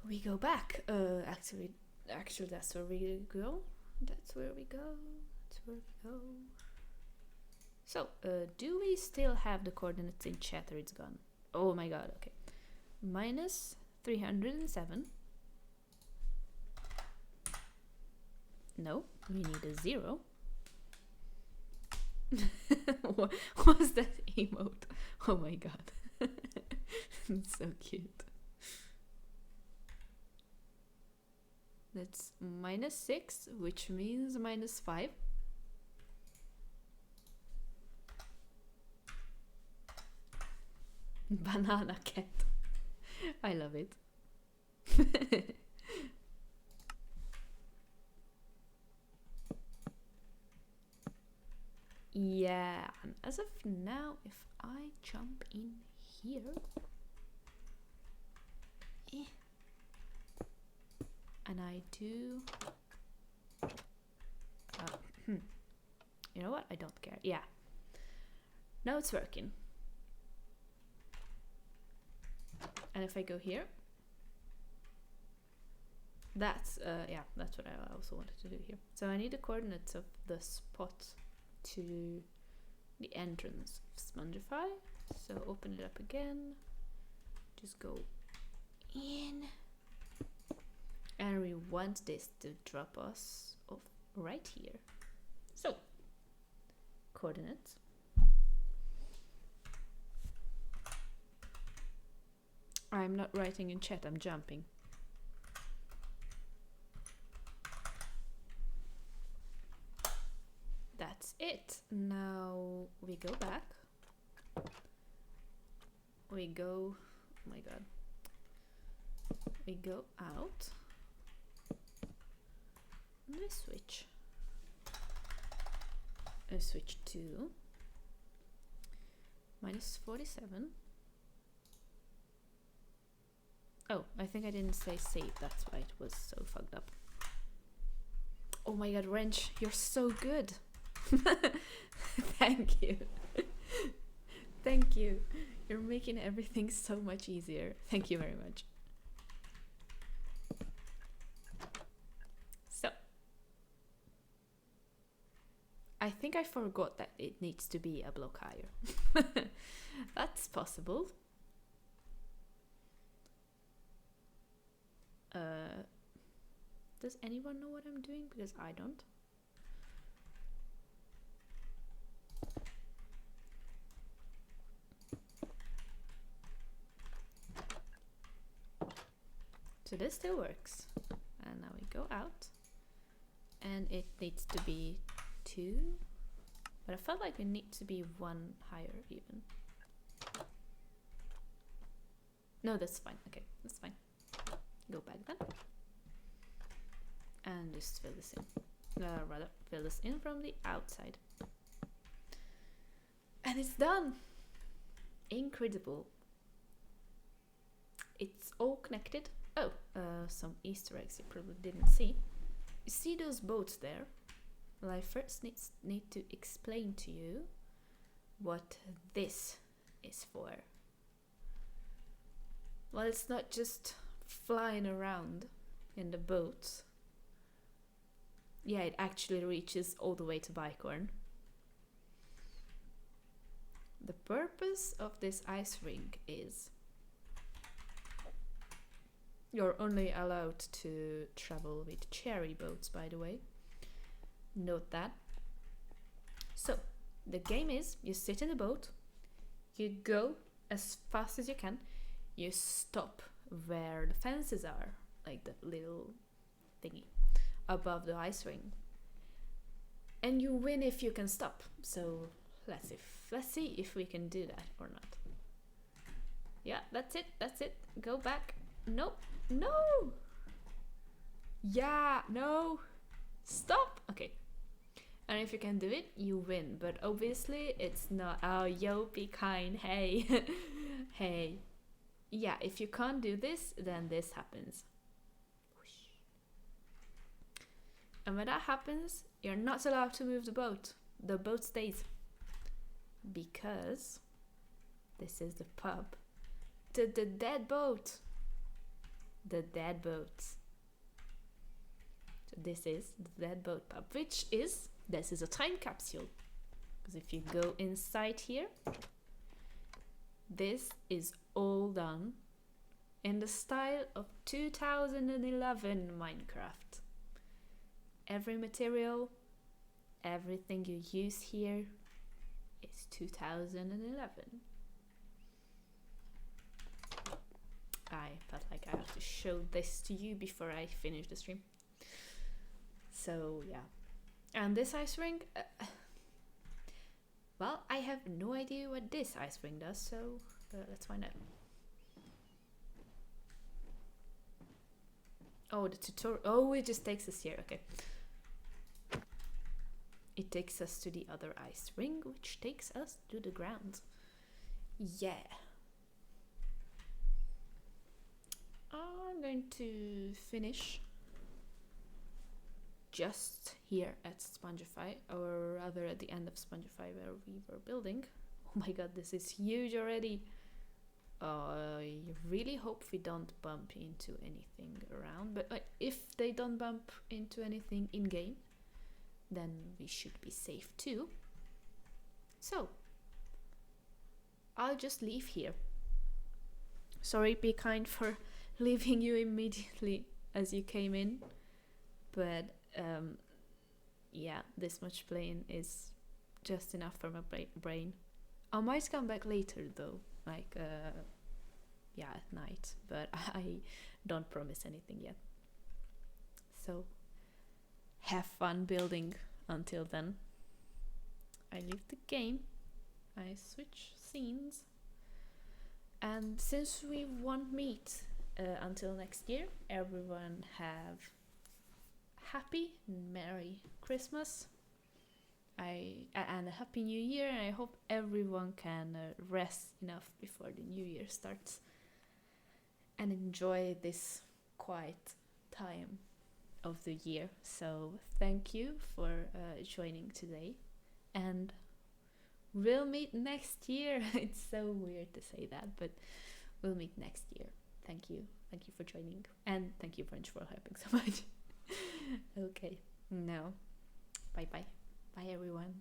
We go back. Actually, that's where we go. That's where we go. That's where we go. So, do we still have the coordinates in chat or it's gone? Oh my god, okay. Minus 307. No, we need a 0. What was that emote? Oh my god. It's so cute. That's minus 6, which means minus 5. Banana cat. I love it. Yeah, and as of now, if I jump in here, and I do, you know what? I don't care. Yeah. Now it's working. And if I go here, that's that's what I also wanted to do here. So I need the coordinates of the spot to the entrance of Spongify. So open it up again. Just go in. And we want this to drop us off right here. So, coordinates. I'm not writing in chat, I'm jumping. That's it. Now we go back. We go, oh my god. We go out. And I switch. I switch to minus 47. Oh, I think I didn't say save, that's why it was so fucked up. Oh my god, Wrench, you're so good. Thank you. Thank you. You're making everything so much easier. Thank you very much. So, I think I forgot that it needs to be a block higher. That's possible. Does anyone know what I'm doing? Because I don't. So this still works. And now we go out. And it needs to be 2. But I felt like it needs to be 1 higher even. No, that's fine. Okay, that's fine. Go back then. And just fill this in. Rather, fill this in from the outside. And it's done! Incredible. It's all connected. Oh, some Easter eggs you probably didn't see. You see those boats there? Well, I first need to explain to you what this is for. Well, it's not just flying around in the boat. Yeah, it actually reaches all the way to Bicorn. The purpose of this ice rink is you're only allowed to travel with cherry boats, by the way. Note that. So, the game is you sit in the boat, you go as fast as you can, you stop where the fences are, like the little thingy above the ice ring, and you win if you can stop. So let's see if we can do that or not. Yeah, that's it. Go back. Nope. No. Yeah, no. Stop. Okay. And if you can do it, you win. But obviously it's not. Oh, yo, be kind. Hey. Hey. Yeah, if you can't do this, then this happens. And when that happens, you're not allowed to move the boat. The boat stays. Because this is the pub. The dead boat. The dead boat. So this is the dead boat pub, which is, this is a time capsule. Because if you go inside here, this is all done in the style of 2011 Minecraft. Every material, everything you use here is 2011. I felt like I have to show this to you before I finish the stream. So yeah, and this ice ring, well, I have no idea what this ice ring does, so let's find out. Oh, the tutorial. Oh, it just takes us here. Okay. It takes us to the other ice ring, which takes us to the ground. Yeah. I'm going to finish just here at Spongify, or rather at the end of Spongify where we were building. Oh my god, this is huge already. I really hope we don't bump into anything around, but if they don't bump into anything in-game, then we should be safe too. So, I'll just leave here. Sorry, be kind for leaving you immediately as you came in, but yeah, this much playing is just enough for my brain. I might come back later though, like yeah, at night, but I don't promise anything yet. So have fun building until then. I leave the game, I switch scenes, and since we won't meet until next year, everyone have happy Merry Christmas and a Happy New Year, and I hope everyone can rest enough before the new year starts and enjoy this quiet time of the year. So thank you for joining today, and we'll meet next year. It's so weird to say that, but we'll meet next year. Thank you for joining, and thank you French for helping so much. Okay, now bye everyone.